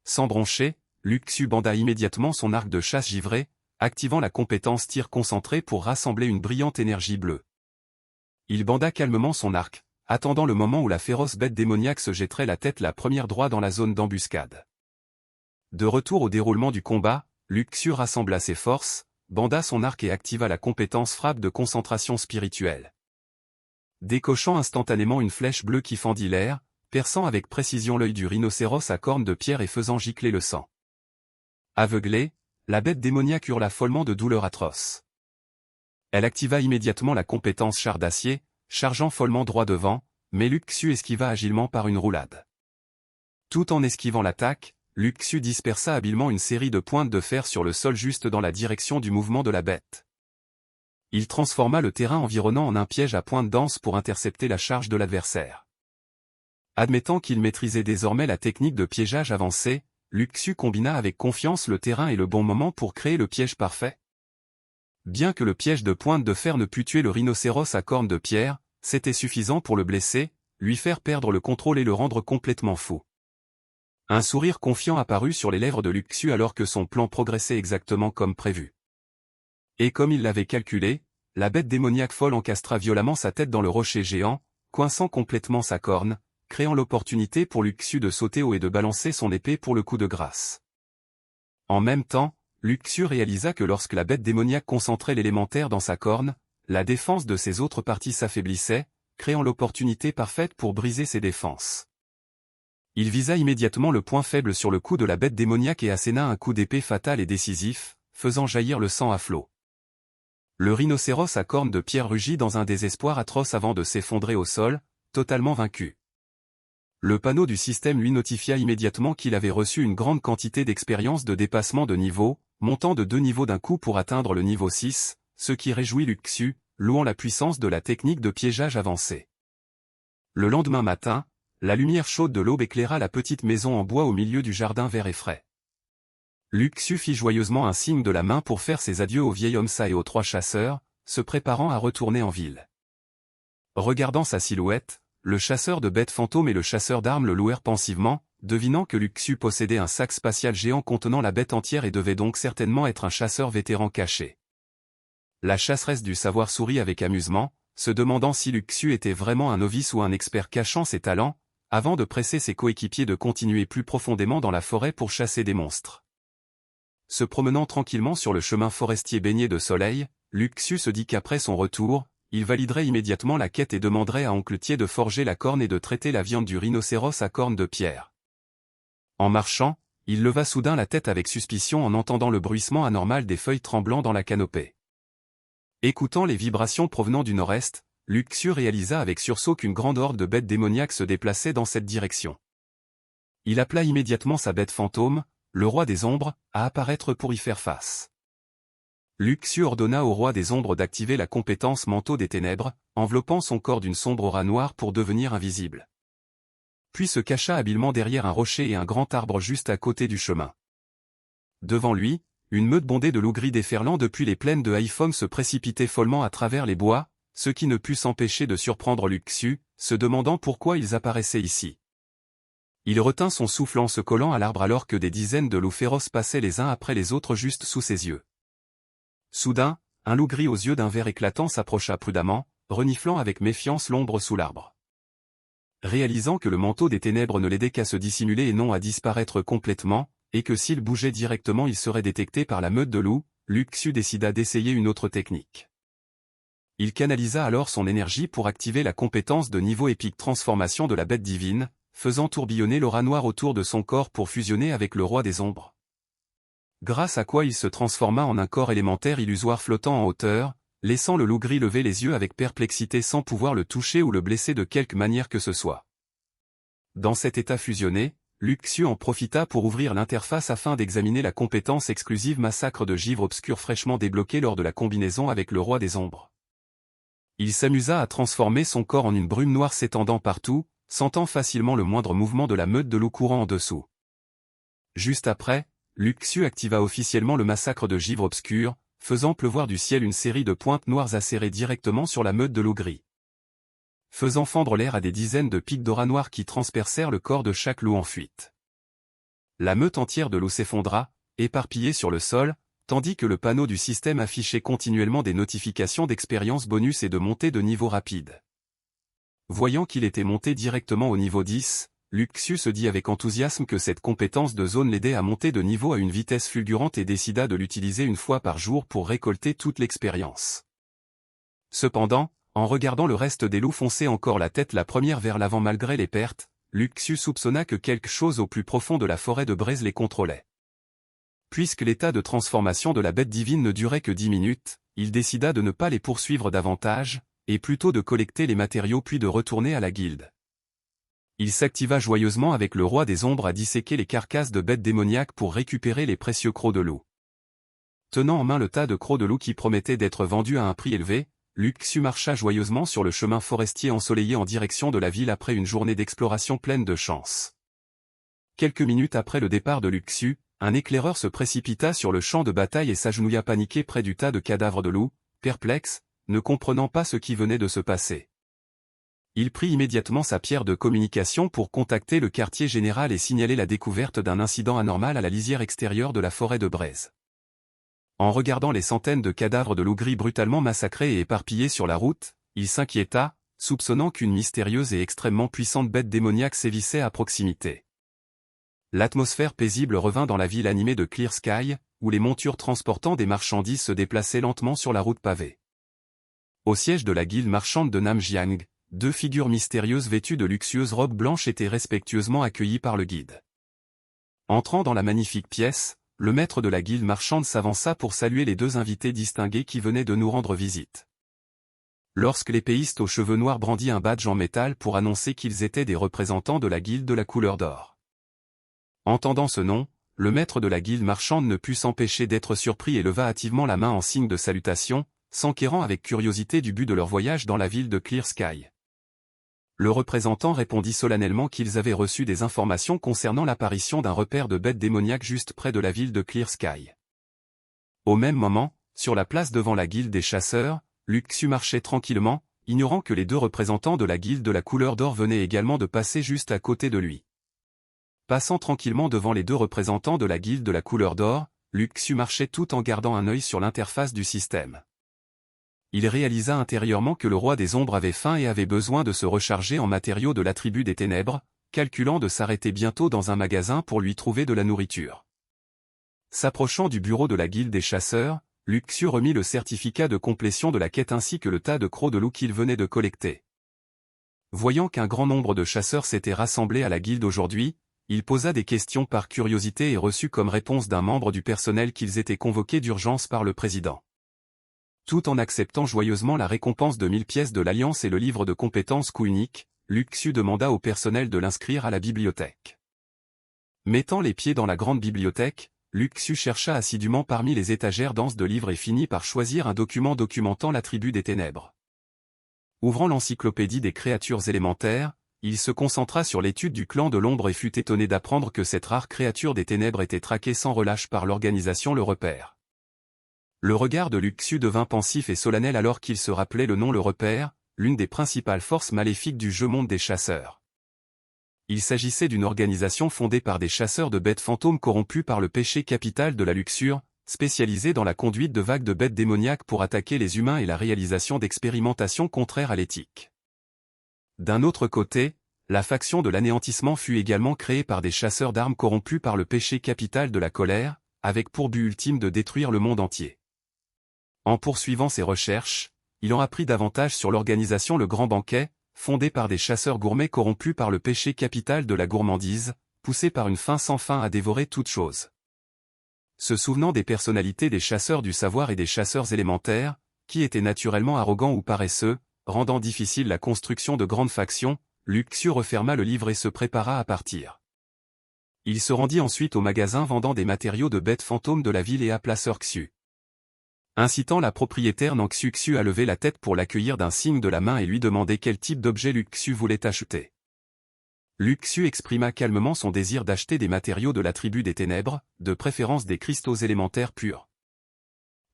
Sans broncher, Luxu banda immédiatement son arc de chasse givré, activant la compétence tir concentré pour rassembler une brillante énergie bleue. Il banda calmement son arc, attendant le moment où la féroce bête démoniaque se jetterait la tête la première droit dans la zone d'embuscade. De retour au déroulement du combat, Luxu rassembla ses forces, banda son arc et activa la compétence frappe de concentration spirituelle. Décochant instantanément une flèche bleue qui fendit l'air, perçant avec précision l'œil du rhinocéros à cornes de pierre et faisant gicler le sang. Aveuglée, la bête démoniaque hurla follement de douleur atroce. Elle activa immédiatement la compétence char d'acier, chargeant follement droit devant, mais Luxu esquiva agilement par une roulade. Tout en esquivant l'attaque, Luxu dispersa habilement une série de pointes de fer sur le sol juste dans la direction du mouvement de la bête. Il transforma le terrain environnant en un piège à pointe dense pour intercepter la charge de l'adversaire. Admettant qu'il maîtrisait désormais la technique de piégeage avancée, Luxu combina avec confiance le terrain et le bon moment pour créer le piège parfait. Bien que le piège de pointe de fer ne pût tuer le rhinocéros à cornes de pierre, c'était suffisant pour le blesser, lui faire perdre le contrôle et le rendre complètement fou. Un sourire confiant apparut sur les lèvres de Luxu alors que son plan progressait exactement comme prévu. Et comme il l'avait calculé, la bête démoniaque folle encastra violemment sa tête dans le rocher géant, coinçant complètement sa corne, créant l'opportunité pour Luxu de sauter haut et de balancer son épée pour le coup de grâce. En même temps, Luxu réalisa que lorsque la bête démoniaque concentrait l'élémentaire dans sa corne, la défense de ses autres parties s'affaiblissait, créant l'opportunité parfaite pour briser ses défenses. Il visa immédiatement le point faible sur le cou de la bête démoniaque et asséna un coup d'épée fatal et décisif, faisant jaillir le sang à flots. Le rhinocéros à cornes de pierre rugit dans un désespoir atroce avant de s'effondrer au sol, totalement vaincu. Le panneau du système lui notifia immédiatement qu'il avait reçu une grande quantité d'expérience de dépassement de niveau, montant de 2 niveaux d'un coup pour atteindre le niveau 6, ce qui réjouit Luxu, louant la puissance de la technique de piégeage avancée. Le lendemain matin, la lumière chaude de l'aube éclaira la petite maison en bois au milieu du jardin vert et frais. Luxu fit joyeusement un signe de la main pour faire ses adieux au vieil homme et aux 3 chasseurs, se préparant à retourner en ville. Regardant sa silhouette, le chasseur de bêtes fantômes et le chasseur d'armes le louèrent pensivement, devinant que Luxu possédait un sac spatial géant contenant la bête entière et devait donc certainement être un chasseur vétéran caché. La chasseresse du savoir sourit avec amusement, se demandant si Luxu était vraiment un novice ou un expert cachant ses talents, avant de presser ses coéquipiers de continuer plus profondément dans la forêt pour chasser des monstres. Se promenant tranquillement sur le chemin forestier baigné de soleil, Luxu se dit qu'après son retour, il validerait immédiatement la quête et demanderait à Oncle Thier de forger la corne et de traiter la viande du rhinocéros à cornes de pierre. En marchant, il leva soudain la tête avec suspicion en entendant le bruissement anormal des feuilles tremblant dans la canopée. Écoutant les vibrations provenant du nord-est, Luxu réalisa avec sursaut qu'une grande horde de bêtes démoniaques se déplaçait dans cette direction. Il appela immédiatement sa bête fantôme, le roi des ombres, à apparaître pour y faire face. Luxu ordonna au roi des ombres d'activer la compétence manteau des ténèbres, enveloppant son corps d'une sombre aura noire pour devenir invisible. Puis se cacha habilement derrière un rocher et un grand arbre juste à côté du chemin. Devant lui, une meute bondée de loups gris déferlant depuis les plaines de Haïfom se précipitait follement à travers les bois, ce qui ne put s'empêcher de surprendre Luxu, se demandant pourquoi ils apparaissaient ici. Il retint son souffle en se collant à l'arbre alors que des dizaines de loups féroces passaient les uns après les autres juste sous ses yeux. Soudain, un loup gris aux yeux d'un vert éclatant s'approcha prudemment, reniflant avec méfiance l'ombre sous l'arbre. Réalisant que le manteau des ténèbres ne l'aidait qu'à se dissimuler et non à disparaître complètement, et que s'il bougeait directement il serait détecté par la meute de loups, Luxu décida d'essayer une autre technique. Il canalisa alors son énergie pour activer la compétence de niveau épique transformation de la bête divine, faisant tourbillonner l'aura noire autour de son corps pour fusionner avec le roi des ombres. Grâce à quoi il se transforma en un corps élémentaire illusoire flottant en hauteur, laissant le loup gris lever les yeux avec perplexité sans pouvoir le toucher ou le blesser de quelque manière que ce soit. Dans cet état fusionné, Luxu en profita pour ouvrir l'interface afin d'examiner la compétence exclusive massacre de givre obscur fraîchement débloquée lors de la combinaison avec le roi des ombres. Il s'amusa à transformer son corps en une brume noire s'étendant partout, sentant facilement le moindre mouvement de la meute de loups courant en dessous. Juste après, Luxu activa officiellement le massacre de givre obscur, faisant pleuvoir du ciel une série de pointes noires acérées directement sur la meute de loup gris. Faisant fendre l'air à des dizaines de pics d'aura noire qui transpercèrent le corps de chaque loup en fuite. La meute entière de loups s'effondra, éparpillée sur le sol, tandis que le panneau du système affichait continuellement des notifications d'expérience bonus et de montée de niveau rapide. Voyant qu'il était monté directement au niveau 10, Luxu se dit avec enthousiasme que cette compétence de zone l'aidait à monter de niveau à une vitesse fulgurante et décida de l'utiliser une fois par jour pour récolter toute l'expérience. Cependant, en regardant le reste des loups foncer encore la tête la première vers l'avant malgré les pertes, Luxu soupçonna que quelque chose au plus profond de la forêt de braise les contrôlait. Puisque l'état de transformation de la bête divine ne durait que 10 minutes, il décida de ne pas les poursuivre davantage, et plutôt de collecter les matériaux puis de retourner à la guilde. Il s'activa joyeusement avec le roi des ombres à disséquer les carcasses de bêtes démoniaques pour récupérer les précieux crocs de loup. Tenant en main le tas de crocs de loup qui promettait d'être vendus à un prix élevé, Luxu marcha joyeusement sur le chemin forestier ensoleillé en direction de la ville après une journée d'exploration pleine de chance. Quelques minutes après le départ de Luxu, un éclaireur se précipita sur le champ de bataille et s'agenouilla paniqué près du tas de cadavres de loups, perplexe, ne comprenant pas ce qui venait de se passer. Il prit immédiatement sa pierre de communication pour contacter le quartier général et signaler la découverte d'un incident anormal à la lisière extérieure de la forêt de Braise. En regardant les centaines de cadavres de loups gris brutalement massacrés et éparpillés sur la route, il s'inquiéta, soupçonnant qu'une mystérieuse et extrêmement puissante bête démoniaque sévissait à proximité. L'atmosphère paisible revint dans la ville animée de Clear Sky, où les montures transportant des marchandises se déplaçaient lentement sur la route pavée. Au siège de la guilde marchande de Namjiang, 2 figures mystérieuses vêtues de luxueuses robes blanches étaient respectueusement accueillies par le guide. Entrant dans la magnifique pièce, le maître de la guilde marchande s'avança pour saluer les 2 invités distingués qui venaient de nous rendre visite. Lorsque l'épéiste aux cheveux noirs brandit un badge en métal pour annoncer qu'ils étaient des représentants de la guilde de la couleur d'or. Entendant ce nom, le maître de la guilde marchande ne put s'empêcher d'être surpris et leva hâtivement la main en signe de salutation, s'enquérant avec curiosité du but de leur voyage dans la ville de Clear Sky. Le représentant répondit solennellement qu'ils avaient reçu des informations concernant l'apparition d'un repère de bêtes démoniaques juste près de la ville de Clear Sky. Au même moment, sur la place devant la guilde des chasseurs, Luxu marchait tranquillement, ignorant que les 2 représentants de la guilde de la couleur d'or venaient également de passer juste à côté de lui. Passant tranquillement devant les 2 représentants de la guilde de la couleur d'or, Luxu marchait tout en gardant un œil sur l'interface du système. Il réalisa intérieurement que le roi des ombres avait faim et avait besoin de se recharger en matériaux de la tribu des ténèbres, calculant de s'arrêter bientôt dans un magasin pour lui trouver de la nourriture. S'approchant du bureau de la guilde des chasseurs, Luxu remit le certificat de complétion de la quête ainsi que le tas de crocs de loup qu'il venait de collecter. Voyant qu'un grand nombre de chasseurs s'étaient rassemblés à la guilde aujourd'hui, il posa des questions par curiosité et reçut comme réponse d'un membre du personnel qu'ils étaient convoqués d'urgence par le président. Tout en acceptant joyeusement la récompense de 1000 pièces de l'Alliance et le livre de compétences coup unique, Luxu demanda au personnel de l'inscrire à la bibliothèque. Mettant les pieds dans la grande bibliothèque, Luxu chercha assidûment parmi les étagères denses de livres et finit par choisir un document documentant la tribu des ténèbres. Ouvrant l'encyclopédie des créatures élémentaires, il se concentra sur l'étude du clan de l'ombre et fut étonné d'apprendre que cette rare créature des ténèbres était traquée sans relâche par l'organisation Le Repère. Le regard de Luxu devint pensif et solennel alors qu'il se rappelait le nom Le Repère, l'une des principales forces maléfiques du jeu monde des chasseurs. Il s'agissait d'une organisation fondée par des chasseurs de bêtes fantômes corrompus par le péché capital de la luxure, spécialisée dans la conduite de vagues de bêtes démoniaques pour attaquer les humains et la réalisation d'expérimentations contraires à l'éthique. D'un autre côté, la faction de l'anéantissement fut également créée par des chasseurs d'armes corrompus par le péché capital de la colère, avec pour but ultime de détruire le monde entier. En poursuivant ses recherches, il en apprit davantage sur l'organisation Le Grand Banquet, fondée par des chasseurs gourmets corrompus par le péché capital de la gourmandise, poussés par une faim sans fin à dévorer toute chose. Se souvenant des personnalités des chasseurs du savoir et des chasseurs élémentaires, qui étaient naturellement arrogants ou paresseux, rendant difficile la construction de grandes factions, Luxu referma le livre et se prépara à partir. Il se rendit ensuite au magasin vendant des matériaux de bêtes fantômes de la ville et appela Sir Xu. Incitant la propriétaire Nangxu Xu à lever la tête pour l'accueillir d'un signe de la main et lui demander quel type d'objet Luxu voulait acheter. Luxu exprima calmement son désir d'acheter des matériaux de la tribu des ténèbres, de préférence des cristaux élémentaires purs.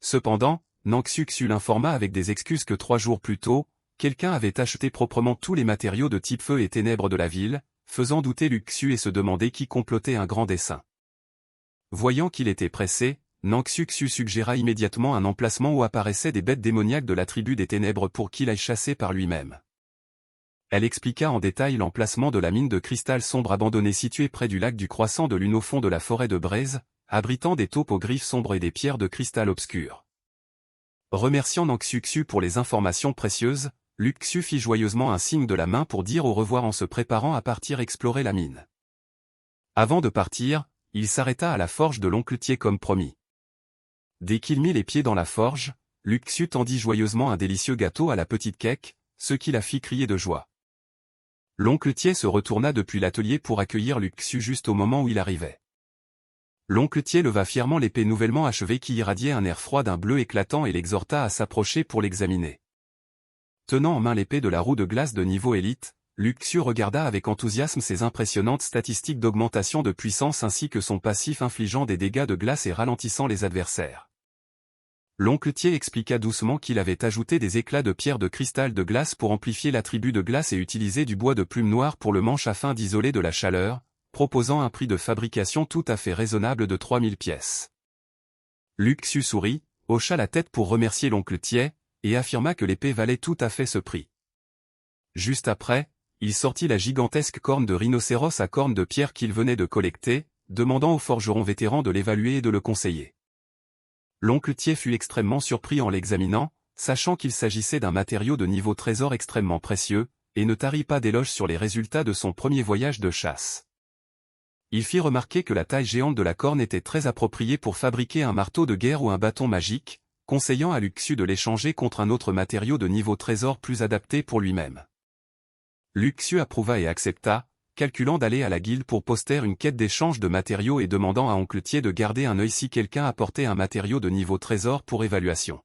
Cependant, Nangxu Xu l'informa avec des excuses que 3 jours plus tôt, quelqu'un avait acheté proprement tous les matériaux de type feu et ténèbres de la ville, faisant douter Luxu et se demander qui complotait un grand dessein. Voyant qu'il était pressé, Nangxu Xu suggéra immédiatement un emplacement où apparaissaient des bêtes démoniaques de la tribu des ténèbres pour qu'il aille chasser par lui-même. Elle expliqua en détail l'emplacement de la mine de cristal sombre abandonnée située près du lac du Croissant de Lune au fond de la forêt de Braise, abritant des taupes aux griffes sombres et des pierres de cristal obscures. Remerciant Nangxu Xu pour les informations précieuses, Luxu fit joyeusement un signe de la main pour dire au revoir en se préparant à partir explorer la mine. Avant de partir, il s'arrêta à la forge de l'oncle Thier comme promis. Dès qu'il mit les pieds dans la forge, Luxu tendit joyeusement un délicieux gâteau à la petite Kek, ce qui la fit crier de joie. L'oncle Thier se retourna depuis l'atelier pour accueillir Luxu juste au moment où il arrivait. L'oncle Thier leva fièrement l'épée nouvellement achevée qui irradiait un air froid d'un bleu éclatant et l'exhorta à s'approcher pour l'examiner. Tenant en main l'épée de la roue de glace de niveau élite, Luxu regarda avec enthousiasme ses impressionnantes statistiques d'augmentation de puissance ainsi que son passif infligeant des dégâts de glace et ralentissant les adversaires. L'oncle Thier expliqua doucement qu'il avait ajouté des éclats de pierre de cristal de glace pour amplifier l'attribut de glace et utilisé du bois de plume noire pour le manche afin d'isoler de la chaleur, proposant un prix de fabrication tout à fait raisonnable de 3000 pièces. Luxu sourit, hocha la tête pour remercier l'oncle Thier, et affirma que l'épée valait tout à fait ce prix. Juste après, il sortit la gigantesque corne de rhinocéros à corne de pierre qu'il venait de collecter, demandant au forgeron vétéran de l'évaluer et de le conseiller. L'oncle Thier fut extrêmement surpris en l'examinant, sachant qu'il s'agissait d'un matériau de niveau trésor extrêmement précieux, et ne tarit pas d'éloges sur les résultats de son premier voyage de chasse. Il fit remarquer que la taille géante de la corne était très appropriée pour fabriquer un marteau de guerre ou un bâton magique, conseillant à Luxu de l'échanger contre un autre matériau de niveau trésor plus adapté pour lui-même. Luxu approuva et accepta, calculant d'aller à la guilde pour poster une quête d'échange de matériaux et demandant à oncle Thier de garder un œil si quelqu'un apportait un matériau de niveau trésor pour évaluation.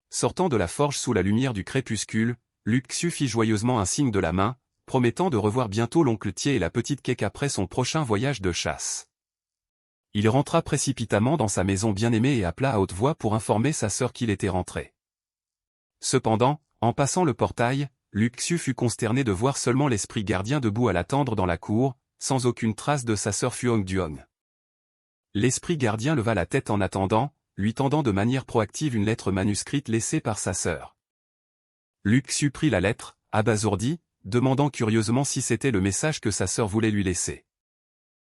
Sortant de la forge sous la lumière du crépuscule, Luxu fit joyeusement un signe de la main, promettant de revoir bientôt l'oncle Thier et la petite Kek après son prochain voyage de chasse. Il rentra précipitamment dans sa maison bien-aimée et appela à haute voix pour informer sa sœur qu'il était rentré. Cependant, en passant le portail, Luxu fut consterné de voir seulement l'esprit gardien debout à l'attendre dans la cour, sans aucune trace de sa sœur Fuong Duong. L'esprit gardien leva la tête en attendant, lui tendant de manière proactive une lettre manuscrite laissée par sa sœur. Luxu prit la lettre, abasourdi, demandant curieusement si c'était le message que sa sœur voulait lui laisser.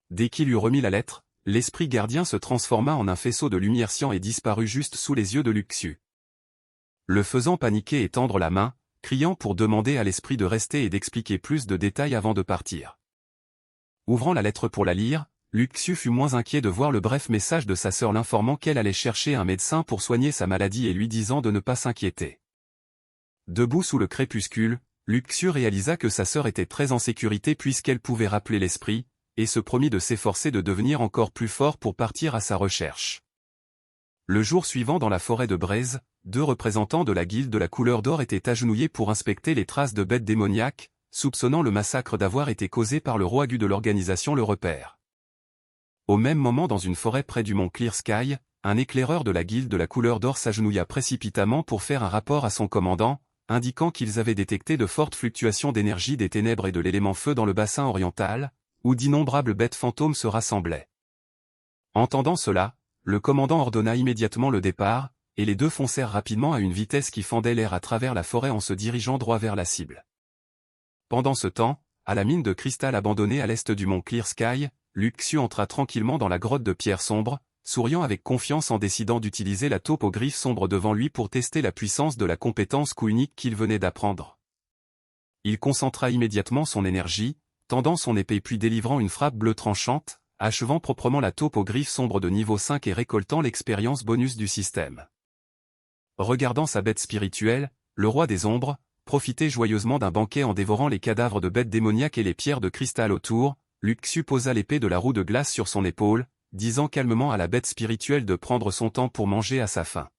Dès qu'il eut remis la lettre, l'esprit gardien se transforma en un faisceau de lumière cyan et disparut juste sous les yeux de Luxu. Le faisant paniquer et tendre la main, criant pour demander à l'esprit de rester et d'expliquer plus de détails avant de partir. Ouvrant la lettre pour la lire, Luxu fut moins inquiet de voir le bref message de sa sœur l'informant qu'elle allait chercher un médecin pour soigner sa maladie et lui disant de ne pas s'inquiéter. Debout sous le crépuscule, Luxu réalisa que sa sœur était très en sécurité puisqu'elle pouvait rappeler l'esprit, et se promit de s'efforcer de devenir encore plus fort pour partir à sa recherche. Le jour suivant dans la forêt de Braise, 2 représentants de la guilde de la couleur d'or étaient agenouillés pour inspecter les traces de bêtes démoniaques, soupçonnant le massacre d'avoir été causé par le roi Gu de l'organisation Le Repère. Au même moment dans une forêt près du mont Clear Sky, un éclaireur de la guilde de la couleur d'or s'agenouilla précipitamment pour faire un rapport à son commandant, indiquant qu'ils avaient détecté de fortes fluctuations d'énergie des ténèbres et de l'élément feu dans le bassin oriental, où d'innombrables bêtes fantômes se rassemblaient. Entendant cela, le commandant ordonna immédiatement le départ, et les 2 foncèrent rapidement à une vitesse qui fendait l'air à travers la forêt en se dirigeant droit vers la cible. Pendant ce temps, à la mine de cristal abandonnée à l'est du mont Clear Sky, Luxu entra tranquillement dans la grotte de pierre sombre, souriant avec confiance en décidant d'utiliser la taupe aux griffes sombres devant lui pour tester la puissance de la compétence coup unique qu'il venait d'apprendre. Il concentra immédiatement son énergie, tendant son épée puis délivrant une frappe bleue tranchante, achevant proprement la taupe aux griffes sombres de niveau 5 et récoltant l'expérience bonus du système. Regardant sa bête spirituelle, le roi des ombres, profitait joyeusement d'un banquet en dévorant les cadavres de bêtes démoniaques et les pierres de cristal autour. Luxu posa l'épée de la roue de glace sur son épaule, disant calmement à la bête spirituelle de prendre son temps pour manger à sa faim.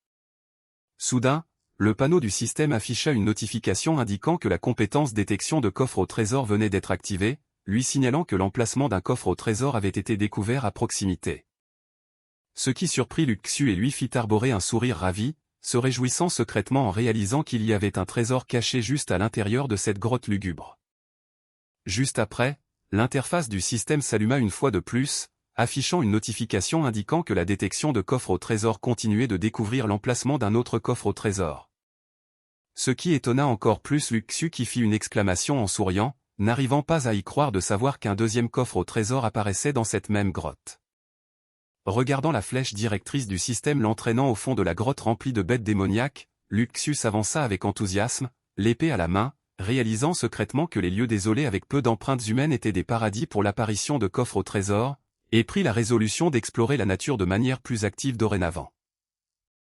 Soudain, le panneau du système afficha une notification indiquant que la compétence détection de coffre au trésor venait d'être activée, lui signalant que l'emplacement d'un coffre au trésor avait été découvert à proximité. Ce qui surprit Luxu et lui fit arborer un sourire ravi, se réjouissant secrètement en réalisant qu'il y avait un trésor caché juste à l'intérieur de cette grotte lugubre. Juste après, l'interface du système s'alluma une fois de plus, affichant une notification indiquant que la détection de coffre au trésor continuait de découvrir l'emplacement d'un autre coffre au trésor. Ce qui étonna encore plus Luxu qui fit une exclamation en souriant, n'arrivant pas à y croire de savoir qu'un 2e coffre au trésor apparaissait dans cette même grotte. Regardant la flèche directrice du système l'entraînant au fond de la grotte remplie de bêtes démoniaques, Luxu s'avança avec enthousiasme, l'épée à la main, réalisant secrètement que les lieux désolés avec peu d'empreintes humaines étaient des paradis pour l'apparition de coffres au trésor, et prit la résolution d'explorer la nature de manière plus active dorénavant.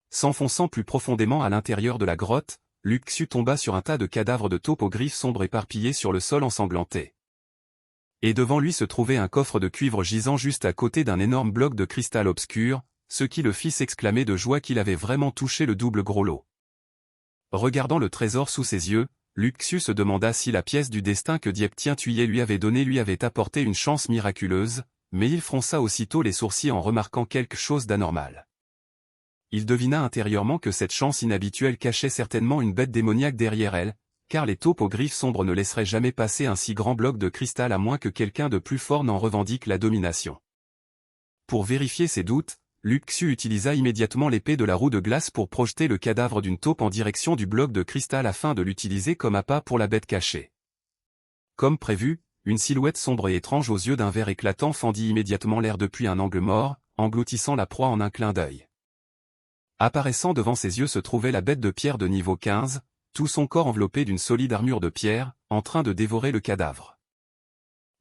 S'enfonçant plus profondément à l'intérieur de la grotte, Luxu tomba sur un tas de cadavres de taupes aux griffes sombres éparpillés sur le sol ensanglanté. Et devant lui se trouvait un coffre de cuivre gisant juste à côté d'un énorme bloc de cristal obscur, ce qui le fit s'exclamer de joie qu'il avait vraiment touché le double gros lot. Regardant le trésor sous ses yeux, Luxu se demanda si la pièce du destin que Diep Tien Thuyer lui avait donnée lui avait apporté une chance miraculeuse, mais il fronça aussitôt les sourcils en remarquant quelque chose d'anormal. Il devina intérieurement que cette chance inhabituelle cachait certainement une bête démoniaque derrière elle, car les taupes aux griffes sombres ne laisseraient jamais passer un si grand bloc de cristal à moins que quelqu'un de plus fort n'en revendique la domination. Pour vérifier ses doutes, Luxu utilisa immédiatement l'épée de la roue de glace pour projeter le cadavre d'une taupe en direction du bloc de cristal afin de l'utiliser comme appât pour la bête cachée. Comme prévu, une silhouette sombre et étrange aux yeux d'un vert éclatant fendit immédiatement l'air depuis un angle mort, engloutissant la proie en un clin d'œil. Apparaissant devant ses yeux se trouvait la bête de pierre de niveau 15, tout son corps enveloppé d'une solide armure de pierre, en train de dévorer le cadavre.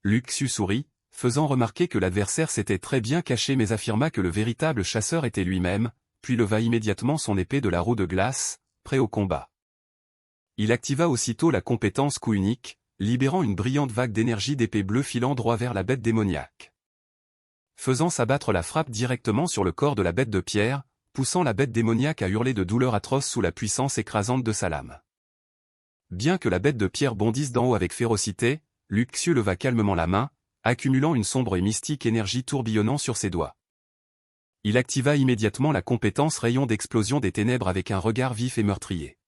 Luxu sourit, faisant remarquer que l'adversaire s'était très bien caché mais affirma que le véritable chasseur était lui-même, puis leva immédiatement son épée de la roue de glace, prêt au combat. Il activa aussitôt la compétence coup unique, libérant une brillante vague d'énergie d'épée bleue filant droit vers la bête démoniaque. Faisant s'abattre la frappe directement sur le corps de la bête de pierre, poussant la bête démoniaque à hurler de douleur atroce sous la puissance écrasante de sa lame. Bien que la bête de pierre bondisse d'en haut avec férocité, Luxu leva calmement la main, accumulant une sombre et mystique énergie tourbillonnant sur ses doigts. Il activa immédiatement la compétence rayon d'explosion des ténèbres avec un regard vif et meurtrier.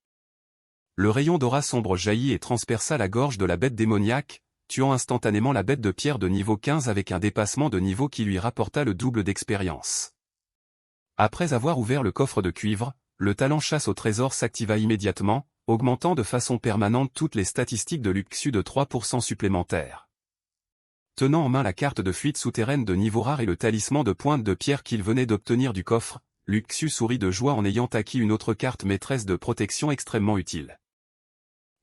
Le rayon d'aura sombre jaillit et transperça la gorge de la bête démoniaque, tuant instantanément la bête de pierre de niveau 15 avec un dépassement de niveau qui lui rapporta le double d'expérience. Après avoir ouvert le coffre de cuivre, le talent chasse au trésor s'activa immédiatement, augmentant de façon permanente toutes les statistiques de Luxu de 3% supplémentaires. Tenant en main la carte de fuite souterraine de niveau rare et le talisman de pointe de pierre qu'il venait d'obtenir du coffre, Luxu sourit de joie en ayant acquis une autre carte maîtresse de protection extrêmement utile.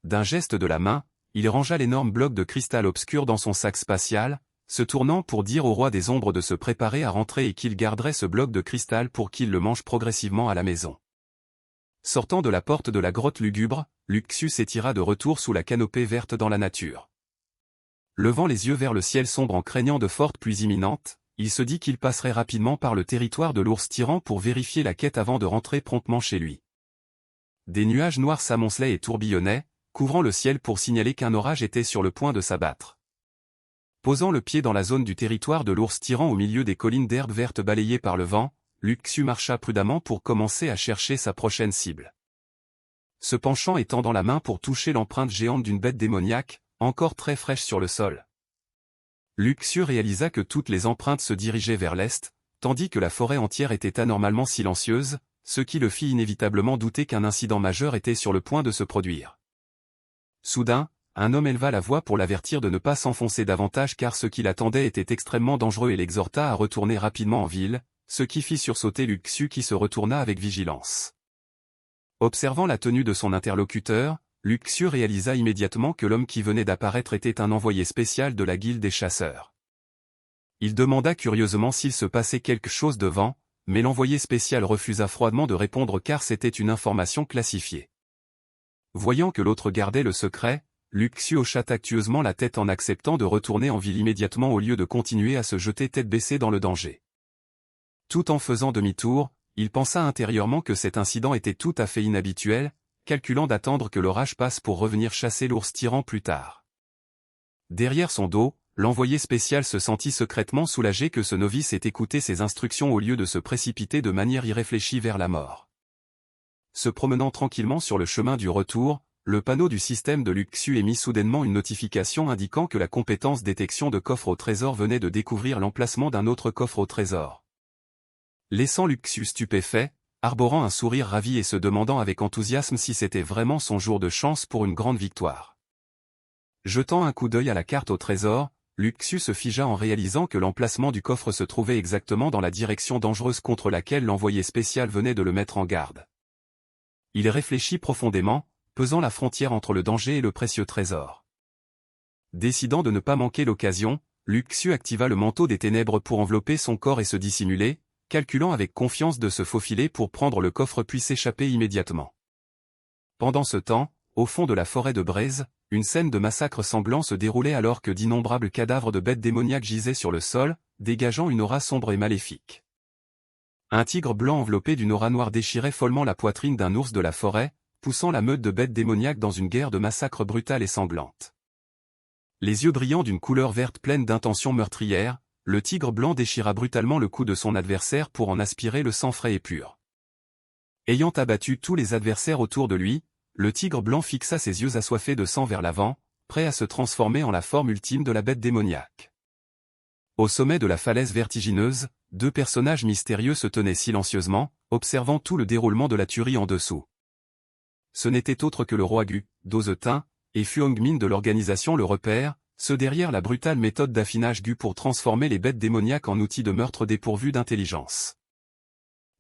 D'un geste de la main, il rangea l'énorme bloc de cristal obscur dans son sac spatial, se tournant pour dire au roi des ombres de se préparer à rentrer et qu'il garderait ce bloc de cristal pour qu'il le mange progressivement à la maison. Sortant de la porte de la grotte lugubre, Luxu s'étira de retour sous la canopée verte dans la nature. Levant les yeux vers le ciel sombre en craignant de fortes pluies imminentes, il se dit qu'il passerait rapidement par le territoire de l'ours tyran pour vérifier la quête avant de rentrer promptement chez lui. Des nuages noirs s'amoncelaient et tourbillonnaient, couvrant le ciel pour signaler qu'un orage était sur le point de s'abattre. Posant le pied dans la zone du territoire de l'ours tyran au milieu des collines d'herbes vertes balayées par le vent, Luxu marcha prudemment pour commencer à chercher sa prochaine cible. Se penchant et tendant la main pour toucher l'empreinte géante d'une bête démoniaque, encore très fraîche sur le sol. Luxu réalisa que toutes les empreintes se dirigeaient vers l'est, tandis que la forêt entière était anormalement silencieuse, ce qui le fit inévitablement douter qu'un incident majeur était sur le point de se produire. Soudain, un homme éleva la voix pour l'avertir de ne pas s'enfoncer davantage car ce qui l'attendait était extrêmement dangereux et l'exhorta à retourner rapidement en ville, ce qui fit sursauter Luxu qui se retourna avec vigilance. Observant la tenue de son interlocuteur, Luxu réalisa immédiatement que l'homme qui venait d'apparaître était un envoyé spécial de la guilde des chasseurs. Il demanda curieusement s'il se passait quelque chose devant, mais l'envoyé spécial refusa froidement de répondre car c'était une information classifiée. Voyant que l'autre gardait le secret, Luxu hocha tactueusement la tête en acceptant de retourner en ville immédiatement au lieu de continuer à se jeter tête baissée dans le danger. Tout en faisant demi-tour, il pensa intérieurement que cet incident était tout à fait inhabituel, calculant d'attendre que l'orage passe pour revenir chasser l'ours tyran plus tard. Derrière son dos, l'envoyé spécial se sentit secrètement soulagé que ce novice ait écouté ses instructions au lieu de se précipiter de manière irréfléchie vers la mort. Se promenant tranquillement sur le chemin du retour, le panneau du système de Luxu émit soudainement une notification indiquant que la compétence détection de coffre au trésor venait de découvrir l'emplacement d'un autre coffre au trésor. Laissant Luxu stupéfait, arborant un sourire ravi et se demandant avec enthousiasme si c'était vraiment son jour de chance pour une grande victoire. Jetant un coup d'œil à la carte au trésor, Luxu se figea en réalisant que l'emplacement du coffre se trouvait exactement dans la direction dangereuse contre laquelle l'envoyé spécial venait de le mettre en garde. Il réfléchit profondément, pesant la frontière entre le danger et le précieux trésor. Décidant de ne pas manquer l'occasion, Luxu activa le manteau des ténèbres pour envelopper son corps et se dissimuler, calculant avec confiance de se faufiler pour prendre le coffre puis s'échapper immédiatement. Pendant ce temps, au fond de la forêt de braise, une scène de massacre sanglant se déroulait alors que d'innombrables cadavres de bêtes démoniaques gisaient sur le sol, dégageant une aura sombre et maléfique. Un tigre blanc enveloppé d'une aura noire déchirait follement la poitrine d'un ours de la forêt, poussant la meute de bêtes démoniaques dans une guerre de massacre brutale et sanglante. Les yeux brillants d'une couleur verte pleine d'intentions meurtrières, le tigre blanc déchira brutalement le cou de son adversaire pour en aspirer le sang frais et pur. Ayant abattu tous les adversaires autour de lui, le tigre blanc fixa ses yeux assoiffés de sang vers l'avant, prêt à se transformer en la forme ultime de la bête démoniaque. Au sommet de la falaise vertigineuse, deux personnages mystérieux se tenaient silencieusement, observant tout le déroulement de la tuerie en dessous. Ce n'était autre que le roi Gu, Dozetin, et Fuongmin de l'organisation Le Repère, ceux derrière la brutale méthode d'affinage Gu pour transformer les bêtes démoniaques en outils de meurtre dépourvus d'intelligence.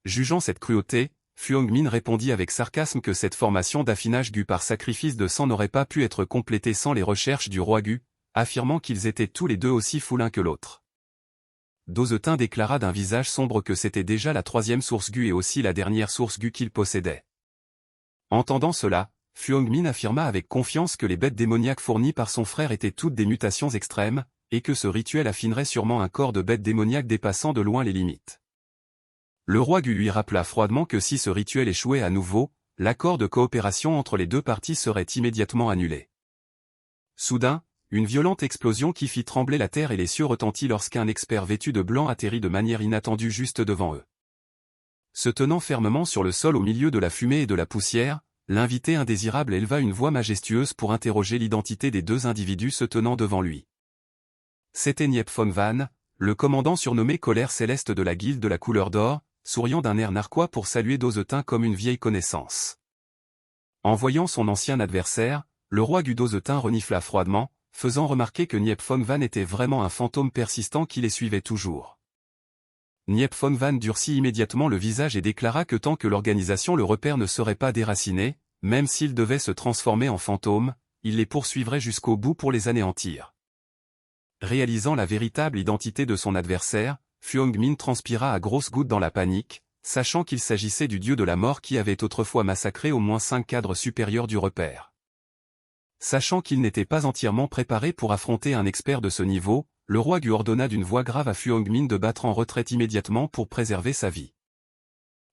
Jugeant cette cruauté, Fuongmin répondit avec sarcasme que cette formation d'affinage Gu par sacrifice de sang n'aurait pas pu être complétée sans les recherches du roi Gu, affirmant qu'ils étaient tous les deux aussi fous l'un que l'autre. Dozetin déclara d'un visage sombre que c'était déjà la troisième source Gu et aussi la dernière source Gu qu'il possédait. Entendant cela, Fuongmin affirma avec confiance que les bêtes démoniaques fournies par son frère étaient toutes des mutations extrêmes, et que ce rituel affinerait sûrement un corps de bêtes démoniaques dépassant de loin les limites. Le roi Gu lui rappela froidement que si ce rituel échouait à nouveau, l'accord de coopération entre les deux parties serait immédiatement annulé. Soudain, une violente explosion qui fit trembler la terre et les cieux retentit lorsqu'un expert vêtu de blanc atterrit de manière inattendue juste devant eux. Se tenant fermement sur le sol au milieu de la fumée et de la poussière, l'invité indésirable éleva une voix majestueuse pour interroger l'identité des deux individus se tenant devant lui. C'était Niep Phong Van, le commandant surnommé Colère Céleste de la Guilde de la Couleur d'Or, souriant d'un air narquois pour saluer Dozetin comme une vieille connaissance. En voyant son ancien adversaire, le roi Gu Dozetin renifla froidement, faisant remarquer que Niep Phong Van était vraiment un fantôme persistant qui les suivait toujours. Niep Phong Van durcit immédiatement le visage et déclara que tant que l'organisation Le Repère ne serait pas déracinée, même s'il devait se transformer en fantôme, il les poursuivrait jusqu'au bout pour les anéantir. Réalisant la véritable identité de son adversaire, Fuongmin transpira à grosses gouttes dans la panique, sachant qu'il s'agissait du dieu de la mort qui avait autrefois massacré au moins 5 cadres supérieurs du Repère. Sachant qu'il n'était pas entièrement préparé pour affronter un expert de ce niveau, le roi Gu ordonna d'une voix grave à Fuongmin de battre en retraite immédiatement pour préserver sa vie.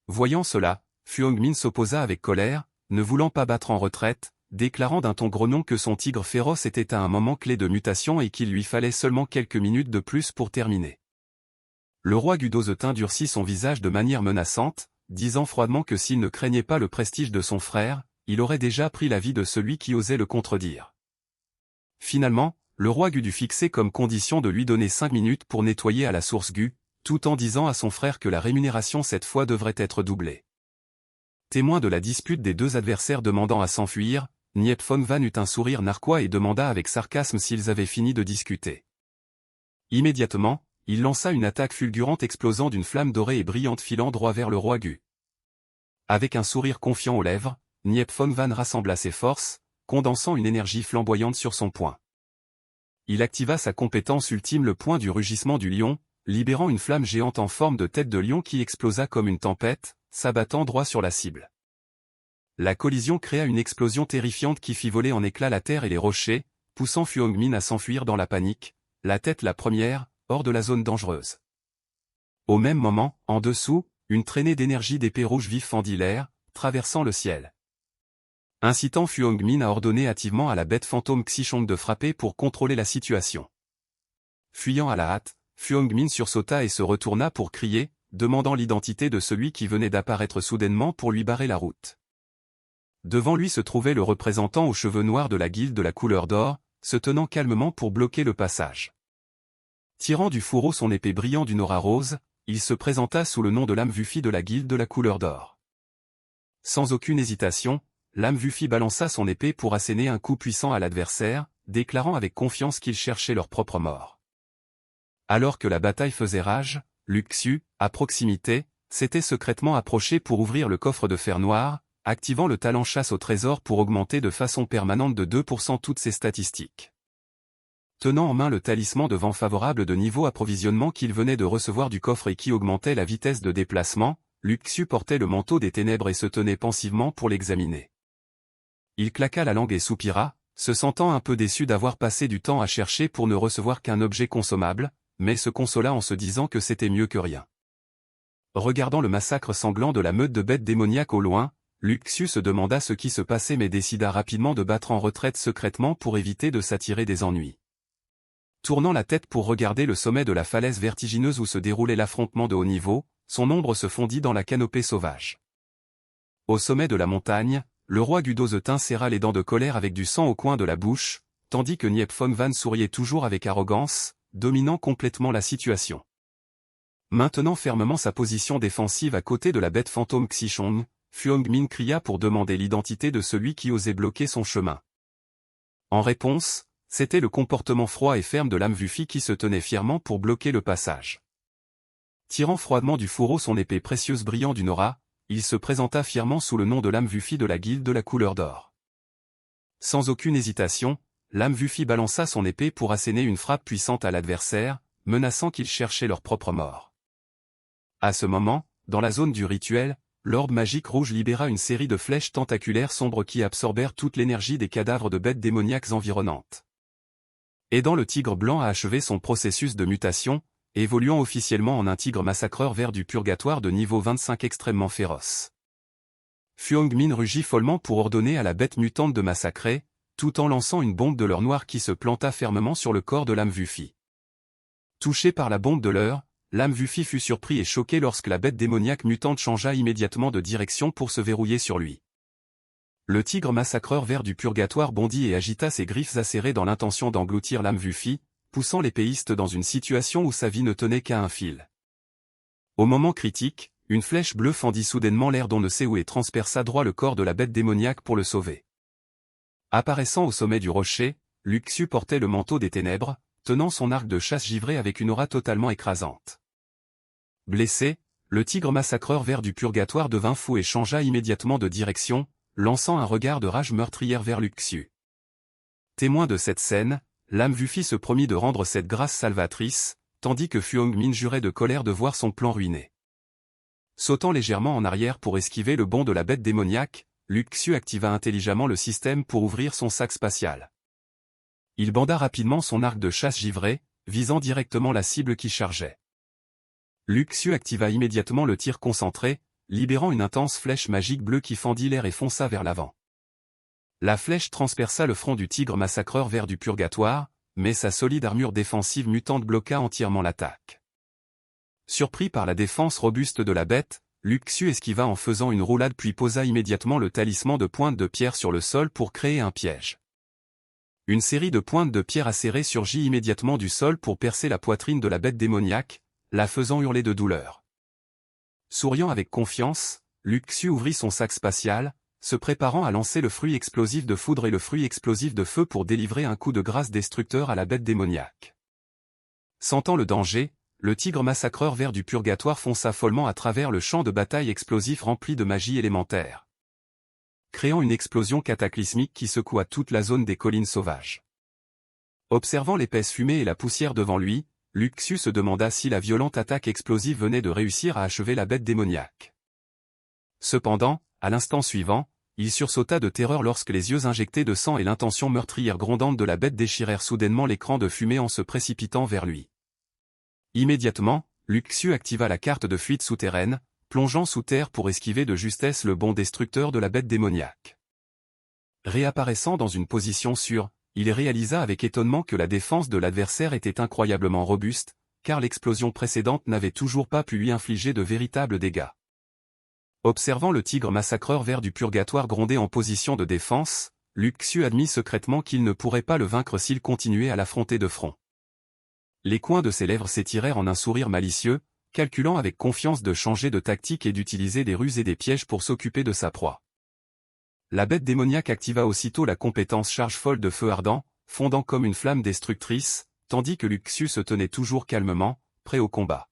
Voyant cela, Fuongmin s'opposa avec colère, ne voulant pas battre en retraite, déclarant d'un ton grognon que son tigre féroce était à un moment clé de mutation et qu'il lui fallait seulement quelques minutes de plus pour terminer. Le roi Gu Dozetin durcit son visage de manière menaçante, disant froidement que s'il ne craignait pas le prestige de son frère, il aurait déjà pris la vie de celui qui osait le contredire. Finalement, le roi Gu dut fixer comme condition de lui donner 5 minutes pour nettoyer à la source Gu, tout en disant à son frère que la rémunération cette fois devrait être doublée. Témoin de la dispute des deux adversaires demandant à s'enfuir, Niep Phong Van eut un sourire narquois et demanda avec sarcasme s'ils avaient fini de discuter. Immédiatement, il lança une attaque fulgurante explosant d'une flamme dorée et brillante filant droit vers le roi Gu. Avec un sourire confiant aux lèvres, Niep Phong Van rassembla ses forces, condensant une énergie flamboyante sur son poing. Il activa sa compétence ultime, le point du rugissement du lion, libérant une flamme géante en forme de tête de lion qui explosa comme une tempête, s'abattant droit sur la cible. La collision créa une explosion terrifiante qui fit voler en éclats la terre et les rochers, poussant Fuongmin à s'enfuir dans la panique, la tête la première, hors de la zone dangereuse. Au même moment, en dessous, une traînée d'énergie d'épée rouge vive fendit l'air, traversant le ciel. Incitant Fuongmin à ordonner hâtivement à la bête fantôme Xichong de frapper pour contrôler la situation. Fuyant à la hâte, Fuongmin sursauta et se retourna pour crier, demandant l'identité de celui qui venait d'apparaître soudainement pour lui barrer la route. Devant lui se trouvait le représentant aux cheveux noirs de la Guilde de la Couleur d'Or, se tenant calmement pour bloquer le passage. Tirant du fourreau son épée brillant d'une aura rose, il se présenta sous le nom de Lame Vufi de la Guilde de la Couleur d'Or. Sans aucune hésitation, Lame Vufi balança son épée pour asséner un coup puissant à l'adversaire, déclarant avec confiance qu'il cherchait leur propre mort. Alors que la bataille faisait rage, Luxiu, à proximité, s'était secrètement approché pour ouvrir le coffre de fer noir, activant le talent chasse au trésor pour augmenter de façon permanente de 2% toutes ses statistiques. Tenant en main le talisman de vent favorable de niveau approvisionnement qu'il venait de recevoir du coffre et qui augmentait la vitesse de déplacement, Luxiu portait le manteau des ténèbres et se tenait pensivement pour l'examiner. Il claqua la langue et soupira, se sentant un peu déçu d'avoir passé du temps à chercher pour ne recevoir qu'un objet consommable, mais se consola en se disant que c'était mieux que rien. Regardant le massacre sanglant de la meute de bêtes démoniaques au loin, Luxiu se demanda ce qui se passait mais décida rapidement de battre en retraite secrètement pour éviter de s'attirer des ennuis. Tournant la tête pour regarder le sommet de la falaise vertigineuse où se déroulait l'affrontement de haut niveau, son ombre se fondit dans la canopée sauvage. Au sommet de la montagne, le roi Gudozetin serra les dents de colère avec du sang au coin de la bouche, tandis que Niep Phong Van souriait toujours avec arrogance, dominant complètement la situation. Maintenant fermement sa position défensive à côté de la bête fantôme Xichong, Fuongmin cria pour demander l'identité de celui qui osait bloquer son chemin. En réponse, c'était le comportement froid et ferme de l'âme Vufi qui se tenait fièrement pour bloquer le passage. Tirant froidement du fourreau son épée précieuse brillant d'une aura, il se présenta fièrement sous le nom de l'âme Vufi de la guilde de la couleur d'or. Sans aucune hésitation, l'âme Vufi balança son épée pour asséner une frappe puissante à l'adversaire, menaçant qu'il cherchait leur propre mort. À ce moment, dans la zone du rituel, l'orbe magique rouge libéra une série de flèches tentaculaires sombres qui absorbèrent toute l'énergie des cadavres de bêtes démoniaques environnantes. Aidant le tigre blanc à achever son processus de mutation, évoluant officiellement en un tigre massacreur vert du purgatoire de niveau 25 extrêmement féroce. Fuongmin rugit follement pour ordonner à la bête mutante de massacrer, tout en lançant une bombe de leurre noire qui se planta fermement sur le corps de l'âme Vufi. Touché par la bombe de leurre, l'âme Vufi fut surpris et choqué lorsque la bête démoniaque mutante changea immédiatement de direction pour se verrouiller sur lui. Le tigre massacreur vert du purgatoire bondit et agita ses griffes acérées dans l'intention d'engloutir l'âme Vufi, poussant l'épéiste dans une situation où sa vie ne tenait qu'à un fil. Au moment critique, une flèche bleue fendit soudainement l'air d'on ne sait où et transperça droit le corps de la bête démoniaque pour le sauver. Apparaissant au sommet du rocher, Luxiu portait le manteau des ténèbres, tenant son arc de chasse givré avec une aura totalement écrasante. Blessé, le tigre massacreur vert du purgatoire devint fou et changea immédiatement de direction, lançant un regard de rage meurtrière vers Luxiu. Témoin de cette scène, l'âme Vufi se promit de rendre cette grâce salvatrice, tandis que Fuongmin jurait de colère de voir son plan ruiné. Sautant légèrement en arrière pour esquiver le bond de la bête démoniaque, Luxiu activa intelligemment le système pour ouvrir son sac spatial. Il banda rapidement son arc de chasse givré, visant directement la cible qui chargeait. Luxiu activa immédiatement le tir concentré, libérant une intense flèche magique bleue qui fendit l'air et fonça vers l'avant. La flèche transperça le front du tigre massacreur vert du purgatoire, mais sa solide armure défensive mutante bloqua entièrement l'attaque. Surpris par la défense robuste de la bête, Luxiu esquiva en faisant une roulade puis posa immédiatement le talisman de pointe de pierre sur le sol pour créer un piège. Une série de pointes de pierre acérées surgit immédiatement du sol pour percer la poitrine de la bête démoniaque, la faisant hurler de douleur. Souriant avec confiance, Luxiu ouvrit son sac spatial, se préparant à lancer le fruit explosif de foudre et le fruit explosif de feu pour délivrer un coup de grâce destructeur à la bête démoniaque. Sentant le danger, le tigre massacreur vert du purgatoire fonça follement à travers le champ de bataille explosif rempli de magie élémentaire, créant une explosion cataclysmique qui secoua toute la zone des collines sauvages. Observant l'épaisse fumée et la poussière devant lui, Luxiu se demanda si la violente attaque explosive venait de réussir à achever la bête démoniaque. Cependant, à l'instant suivant, il sursauta de terreur lorsque les yeux injectés de sang et l'intention meurtrière grondante de la bête déchirèrent soudainement l'écran de fumée en se précipitant vers lui. Immédiatement, Luxiu activa la carte de fuite souterraine, plongeant sous terre pour esquiver de justesse le bond destructeur de la bête démoniaque. Réapparaissant dans une position sûre, il réalisa avec étonnement que la défense de l'adversaire était incroyablement robuste, car l'explosion précédente n'avait toujours pas pu lui infliger de véritables dégâts. Observant le tigre massacreur vert du purgatoire gronder en position de défense, Luxiu admit secrètement qu'il ne pourrait pas le vaincre s'il continuait à l'affronter de front. Les coins de ses lèvres s'étirèrent en un sourire malicieux, calculant avec confiance de changer de tactique et d'utiliser des ruses et des pièges pour s'occuper de sa proie. La bête démoniaque activa aussitôt la compétence charge folle de feu ardent, fondant comme une flamme destructrice, tandis que Luxiu se tenait toujours calmement, prêt au combat.